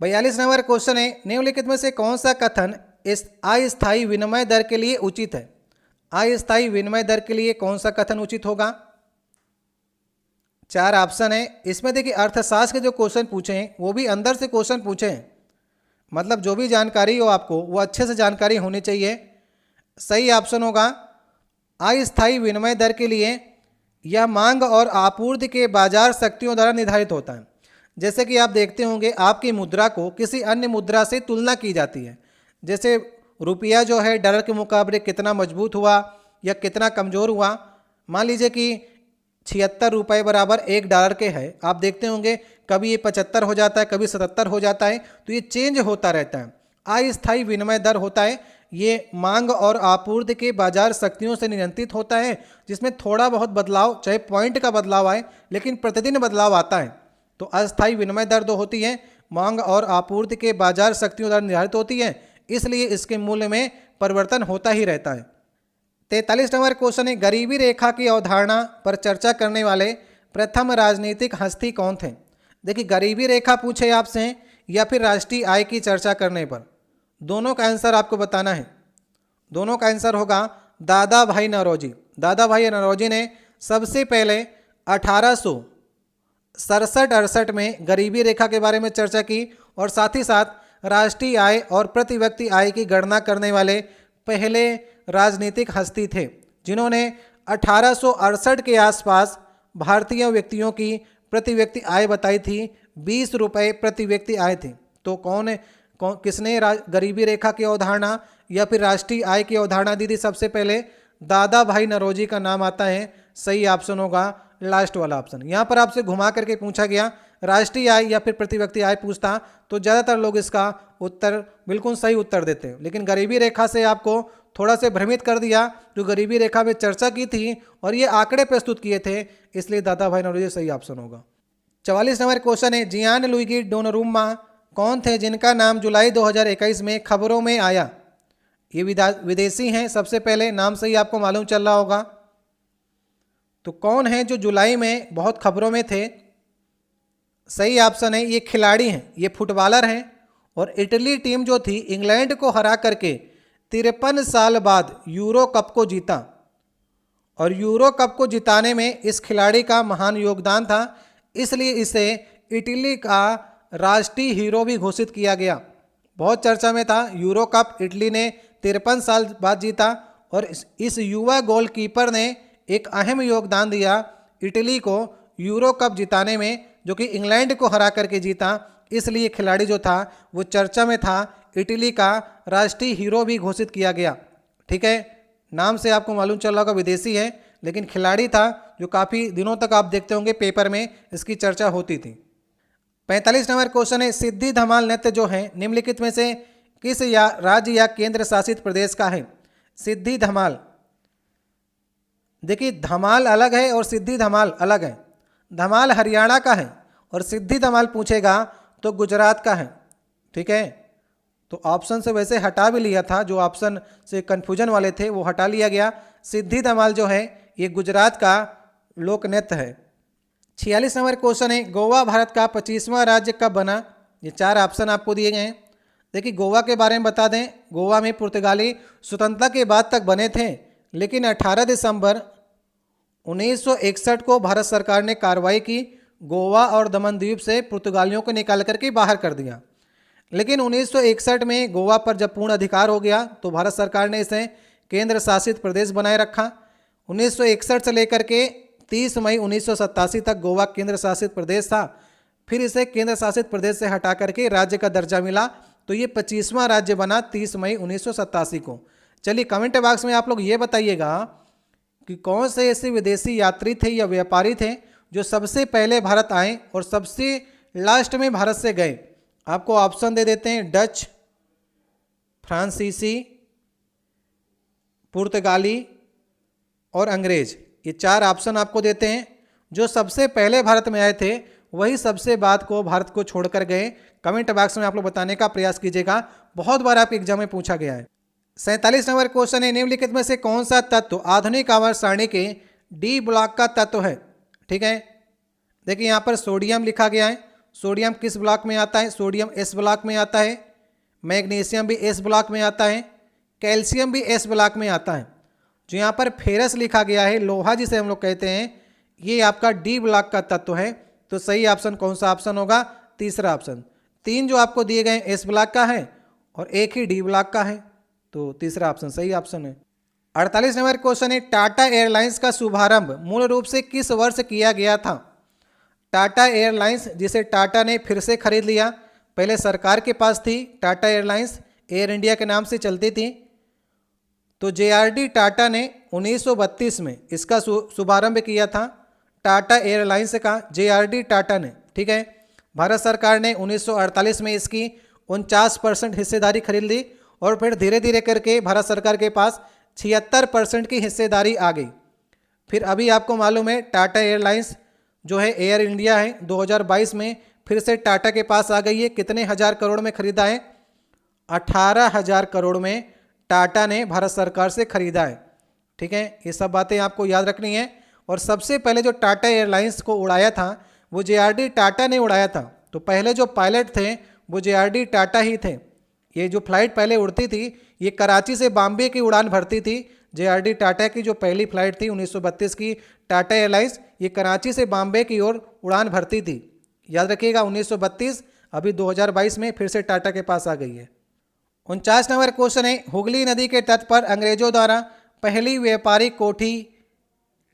Speaker 1: 42 नंबर क्वेश्चन है, निम्नलिखित में से कौन सा कथन इस अस्थायी विनिमय दर के लिए उचित है? अस्थायी विनिमय दर के लिए कौन सा कथन उचित होगा? 4 ऑप्शन है। इसमें देखिए अर्थशास्त्र के जो क्वेश्चन पूछे हैं वो भी अंदर से क्वेश्चन पूछे हैं, मतलब जो भी जानकारी हो आपको वो अच्छे से जानकारी होनी चाहिए। सही ऑप्शन होगा अस्थायी विनिमय दर के लिए यह मांग और आपूर्ति के बाजार शक्तियों द्वारा निर्धारित होता है। जैसे कि आप देखते होंगे आपकी मुद्रा को किसी अन्य मुद्रा से तुलना की जाती है। जैसे रुपया जो है डॉलर के मुकाबले कितना मजबूत हुआ या कितना कमज़ोर हुआ। मान लीजिए कि 76 रुपये बराबर $1 के है, आप देखते होंगे कभी ये 75 हो जाता है, कभी 77 हो जाता है, तो ये चेंज होता रहता है। अस्थायी विनिमय दर होता है, ये मांग और आपूर्ति के बाजार शक्तियों से नियंत्रित होता है, जिसमें थोड़ा बहुत बदलाव, चाहे पॉइंट का बदलाव आए, लेकिन प्रतिदिन बदलाव आता है। तो अस्थायी विनिमय दर जो होती है मांग और आपूर्ति के बाजार शक्तियों द्वारा निर्धारित होती है, इसलिए इसके मूल्य में परिवर्तन होता ही रहता है। 43 नंबर क्वेश्चन है, गरीबी रेखा की अवधारणा पर चर्चा करने वाले प्रथम राजनीतिक हस्ती कौन थे? देखिए, गरीबी रेखा पूछे आपसे या फिर राष्ट्रीय आय की चर्चा करने पर, दोनों का आंसर आपको बताना है। दोनों का आंसर होगा दादा भाई नौरोजी। दादा भाई नौरोजी ने सबसे पहले 1867-68 में गरीबी रेखा के बारे में चर्चा की, और साथ ही साथ राष्ट्रीय आय और प्रति व्यक्ति आय की गणना करने वाले पहले राजनीतिक हस्ती थे, जिन्होंने 1868 के आसपास भारतीय व्यक्तियों की प्रति व्यक्ति आय बताई थी। 20 रुपये प्रति व्यक्ति आय थी। तो किसने गरीबी रेखा की अवधारणा या फिर राष्ट्रीय आय की अवधारणा दी थी? सबसे पहले दादा भाई नौरोजी का नाम आता है। सही ऑप्शन होगा लास्ट वाला ऑप्शन। यहाँ पर आपसे घुमा करके पूछा गया राष्ट्रीय आय या फिर प्रति व्यक्ति आय पूछता तो ज़्यादातर लोग इसका उत्तर बिल्कुल सही उत्तर देते हैं, लेकिन गरीबी रेखा से आपको थोड़ा से भ्रमित कर दिया। जो गरीबी रेखा में चर्चा की थी और ये आंकड़े प्रस्तुत किए थे, इसलिए दादा भाई नौरोजी सही ऑप्शन होगा। 44 नंबर क्वेश्चन है, जियान लुइगी डोनोरुमा कौन थे जिनका नाम जुलाई 2021 में खबरों में आया? ये विदेशी हैं। सबसे पहले नाम से ही आपको मालूम चल रहा होगा। तो कौन है जो जुलाई में बहुत खबरों में थे? सही ऑप्शन है, ये खिलाड़ी हैं, ये फुटबॉलर हैं, और इटली टीम जो थी इंग्लैंड को हरा करके 53 साल बाद यूरो कप को जीता, और यूरो कप को जिताने में इस खिलाड़ी का महान योगदान था, इसलिए इसे इटली का राष्ट्रीय हीरो भी घोषित किया गया। बहुत चर्चा में था। यूरो कप इटली ने 53 साल बाद जीता, और इस युवा गोलकीपर ने एक अहम योगदान दिया इटली को यूरो कप जिताने में, जो कि इंग्लैंड को हरा करके जीता। इसलिए खिलाड़ी जो था वो चर्चा में था, इटली का राष्ट्रीय हीरो भी घोषित किया गया। ठीक है, नाम से आपको मालूम चल रहा होगा विदेशी है, लेकिन खिलाड़ी था जो काफ़ी दिनों तक आप देखते होंगे पेपर में इसकी चर्चा होती थी। 45 नंबर क्वेश्चन है, सिद्धि धमाल नृत्य जो है निम्नलिखित में से किस या राज्य या केंद्र शासित प्रदेश का है? सिद्धि धमाल, देखिए धमाल अलग है और सिद्धि धमाल अलग है। धमाल हरियाणा का है और सिद्धि धमाल पूछेगा तो गुजरात का है। ठीक है, तो ऑप्शन से वैसे हटा भी लिया था, जो ऑप्शन से कन्फ्यूजन वाले थे वो हटा लिया गया। सिद्धि धमाल जो है ये गुजरात का लोक नृत्य है। 46 नंबर क्वेश्चन है, गोवा भारत का 25वां राज्य कब बना? ये 4 ऑप्शन आपको दिए गए हैं। देखिए गोवा के बारे में बता दें, गोवा में पुर्तगाली स्वतंत्रता के बाद तक बने थे, लेकिन 18 दिसंबर 1961 को भारत सरकार ने कार्रवाई की, गोवा और दमन द्वीप से पुर्तगालियों को निकाल करके बाहर कर दिया। लेकिन 1961 में गोवा पर जब पूर्ण अधिकार हो गया तो भारत सरकार ने इसे केंद्र शासित प्रदेश बनाए रखा। 1961 से लेकर के 30 मई 1987 तक गोवा केंद्र शासित प्रदेश था। फिर इसे केंद्र शासित प्रदेश से हटा करके राज्य का दर्जा मिला, तो ये 25वां राज्य बना 30 मई 1987 को। चलिए कमेंट बॉक्स में आप लोग ये बताइएगा कि कौन से ऐसे विदेशी यात्री थे या व्यापारी थे जो सबसे पहले भारत आए और सबसे लास्ट में भारत से गए। आपको ऑप्शन दे देते हैं, डच, फ्रांसीसी, पुर्तगाली और अंग्रेज। ये 4 ऑप्शन आपको देते हैं। जो सबसे पहले भारत में आए थे वही सबसे बाद को भारत को छोड़कर गए। कमेंट बॉक्स में आप लोग बताने का प्रयास कीजिएगा, बहुत बार आपके एग्जाम में पूछा गया है। 47 नंबर क्वेश्चन है, निम्नलिखित में से कौन सा तत्व आधुनिक आवर्त सारणी के डी ब्लॉक का तत्व है? ठीक है, देखिए यहाँ पर सोडियम लिखा गया है। सोडियम किस ब्लॉक में आता है? सोडियम एस ब्लॉक में आता है। मैग्नीशियम भी एस ब्लॉक में आता है। कैल्शियम भी एस ब्लॉक में आता है। जो यहाँ पर फेरस लिखा गया है, लोहा जिसे हम लोग कहते हैं, ये आपका डी ब्लॉक का तत्व है। तो सही ऑप्शन कौन सा ऑप्शन होगा? तीसरा ऑप्शन। 3 जो आपको दिए गए एस ब्लॉक का है और 1 ही डी ब्लॉक का है, तो तीसरा ऑप्शन सही ऑप्शन है। 48 नंबर क्वेश्चन है, टाटा एयरलाइंस का शुभारंभ मूल रूप से किस वर्ष किया गया था? टाटा एयरलाइंस, जिसे टाटा ने फिर से खरीद लिया, पहले सरकार के पास थी टाटा एयरलाइंस, एयर इंडिया के नाम से चलती थी, तो जेआरडी टाटा ने 1932 में इसका शुभारंभ किया था। टाटा एयरलाइंस का जेआरडी टाटा ने, ठीक है। भारत सरकार ने 1948 में इसकी 49% हिस्सेदारी खरीद ली और फिर धीरे धीरे करके भारत सरकार के पास 76% की हिस्सेदारी आ गई। फिर अभी आपको मालूम है टाटा एयरलाइंस जो है एयर इंडिया है, 2022 में फिर से टाटा के पास आ गई है। कितने हज़ार करोड़ में खरीदा है? 18,000 करोड़ में टाटा ने भारत सरकार से खरीदा है, ठीक है। ये सब बातें आपको याद रखनी है। और सबसे पहले जो टाटा एयरलाइंस को उड़ाया था वो जेआरडी टाटा ने उड़ाया था। तो पहले जो पायलट थे वो जेआरडी टाटा ही थे। ये जो फ्लाइट पहले उड़ती थी ये कराची से बॉम्बे की उड़ान भरती थी। जेआरडी टाटा की जो पहली फ्लाइट थी 1932 की टाटा एयरलाइंस, ये कराची से बॉम्बे की ओर उड़ान भरती थी। याद रखिएगा 1932, अभी 2022 में फिर से टाटा के पास आ गई है। 49 नंबर क्वेश्चन है, हुगली नदी के तट पर अंग्रेजों द्वारा पहली व्यापारिक कोठी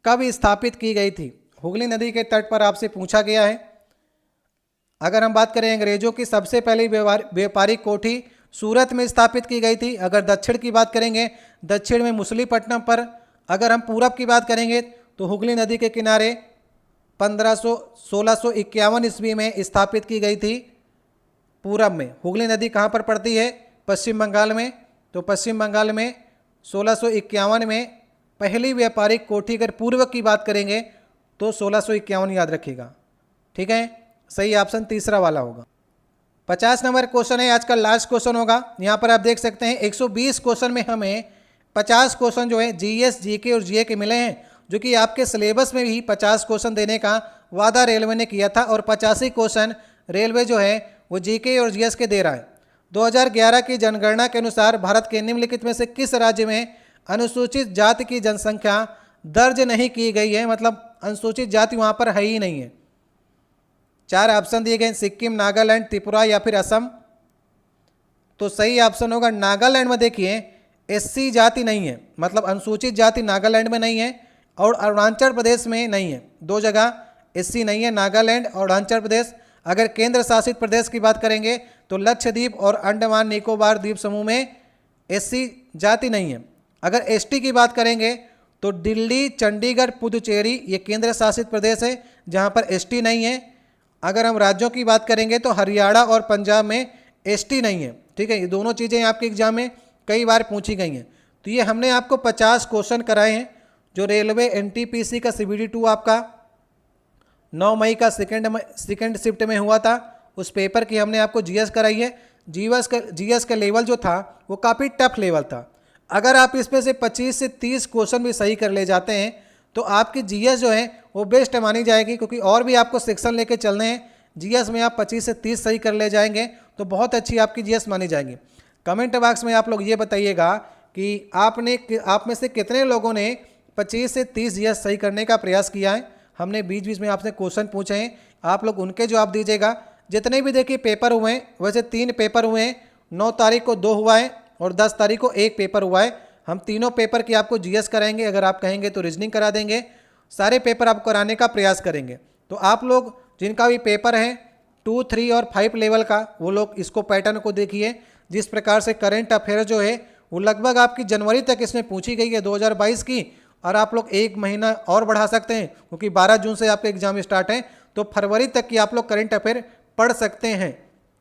Speaker 1: कब स्थापित की गई थी? हुगली नदी के तट पर आपसे पूछा गया है। अगर हम बात करें अंग्रेजों की सबसे पहली व्यापारिक कोठी सूरत में स्थापित की गई थी। अगर दक्षिण की बात करेंगे दक्षिण में मुसलीपट्टनम पर। अगर हम पूरब की बात करेंगे तो हुगली नदी के किनारे 1651 ईस्वी में स्थापित की गई थी पूरब में। हुगली नदी कहाँ पर पड़ती है? पश्चिम बंगाल में। तो पश्चिम बंगाल में 1651 में पहली व्यापारिक कोठी, अगर पूर्व की बात करेंगे तो 1651 याद रखिएगा, ठीक है। सही ऑप्शन तीसरा वाला होगा। 50 नंबर क्वेश्चन है, आज का लास्ट क्वेश्चन होगा। यहाँ पर आप देख सकते हैं 120 क्वेश्चन में हमें 50 क्वेश्चन जो है जीएस, जीके और जीए के मिले हैं, जो कि आपके सिलेबस में भी 50 क्वेश्चन देने का वादा रेलवे ने किया था और 85 क्वेश्चन रेलवे जो है वो जीके और जीएस के दे रहा है। 2011 की जनगणना के अनुसार भारत के निम्नलिखित में से किस राज्य में अनुसूचित जाति की जनसंख्या दर्ज नहीं की गई है? मतलब अनुसूचित जाति वहाँ पर है ही नहीं है। 4 ऑप्शन दिए गए, सिक्किम, नागालैंड, त्रिपुरा या फिर असम। तो सही ऑप्शन होगा नागालैंड में। देखिए एससी जाति नहीं है, मतलब अनुसूचित जाति नागालैंड में नहीं है और अरुणाचल प्रदेश में नहीं है। 2 जगह एससी नहीं है, नागालैंड और अरुणाचल प्रदेश। अगर केंद्र शासित प्रदेश की बात करेंगे तो लक्षद्वीप और अंडमान निकोबार द्वीप समूह में एससी जाति नहीं है। अगर एसटी की बात करेंगे तो दिल्ली, चंडीगढ़, पुदुचेरी ये केंद्र शासित प्रदेश है जहाँ पर एसटी नहीं है। अगर हम राज्यों की बात करेंगे तो हरियाणा और पंजाब में एसटी नहीं है। ठीक है, ये दोनों चीज़ें आपके एग्जाम में कई बार पूछी गई हैं। तो ये हमने आपको 50 क्वेश्चन कराए हैं जो रेलवे एनटीपीसी का CBD 2 आपका 9 मई का सेकेंड शिफ्ट में हुआ था। उस पेपर की हमने आपको जीएस कराई है। जीएस का लेवल जो था वो काफ़ी टफ लेवल था। अगर आप इसमें से 25 से 30 क्वेश्चन भी सही कर ले जाते हैं तो आपकी जीएस जो है वो बेस्ट मानी जाएगी, क्योंकि और भी आपको सेक्शन लेके चलने हैं। जीएस में आप 25 से 30 सही कर ले जाएंगे तो बहुत अच्छी आपकी जीएस मानी जाएगी। कमेंट बॉक्स में आप लोग ये बताइएगा कि आप में से कितने लोगों ने 25 से 30 जीएस सही करने का प्रयास किया है। हमने बीच बीच में आपसे क्वेश्चन पूछे हैं, आप लोग उनके जवाब दीजिएगा। जितने भी देखिए पेपर हुए हैं, वैसे 3 पेपर हुए हैं। 9 तारीख को 2 हुआ है और 10 तारीख को 1 पेपर हुआ है। हम तीनों पेपर की आपको जीएस कराएंगे, अगर आप कहेंगे तो रीजनिंग करा देंगे। सारे पेपर आपको कराने का प्रयास करेंगे। तो आप लोग जिनका भी पेपर है 2, 3 और 5 लेवल का, वो लोग इसको पैटर्न को देखिए। जिस प्रकार से करंट अफेयर जो है वो लगभग आपकी जनवरी तक इसमें पूछी गई है 2022 की, और आप लोग 1 महीना और बढ़ा सकते हैं क्योंकि 12 जून से आपके एग्जाम स्टार्ट हैं। तो फरवरी तक की आप लोग करंट अफेयर पढ़ सकते हैं।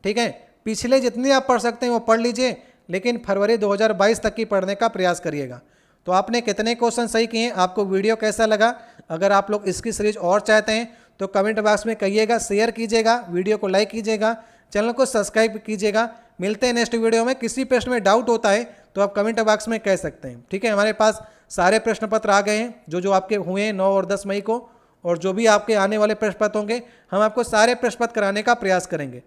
Speaker 1: ठीक है, पिछले जितने आप पढ़ सकते हैं वो पढ़ लीजिए, लेकिन फरवरी 2022 तक की पढ़ने का प्रयास करिएगा। तो आपने कितने क्वेश्चन सही किए, आपको वीडियो कैसा लगा? अगर आप लोग इसकी सीरीज और चाहते हैं तो कमेंट बॉक्स में कहिएगा, शेयर कीजिएगा, वीडियो को लाइक कीजिएगा, चैनल को सब्सक्राइब कीजिएगा। मिलते हैं नेक्स्ट वीडियो में। किसी प्रश्न में डाउट होता है तो आप कमेंट बॉक्स में कह सकते हैं। ठीक है, हमारे पास सारे प्रश्न पत्र आ गए हैं जो आपके हुए हैं 9 और 10 मई को, और जो भी आपके आने वाले प्रश्न पत्र होंगे हम आपको सारे प्रश्न पत्र कराने का प्रयास करेंगे।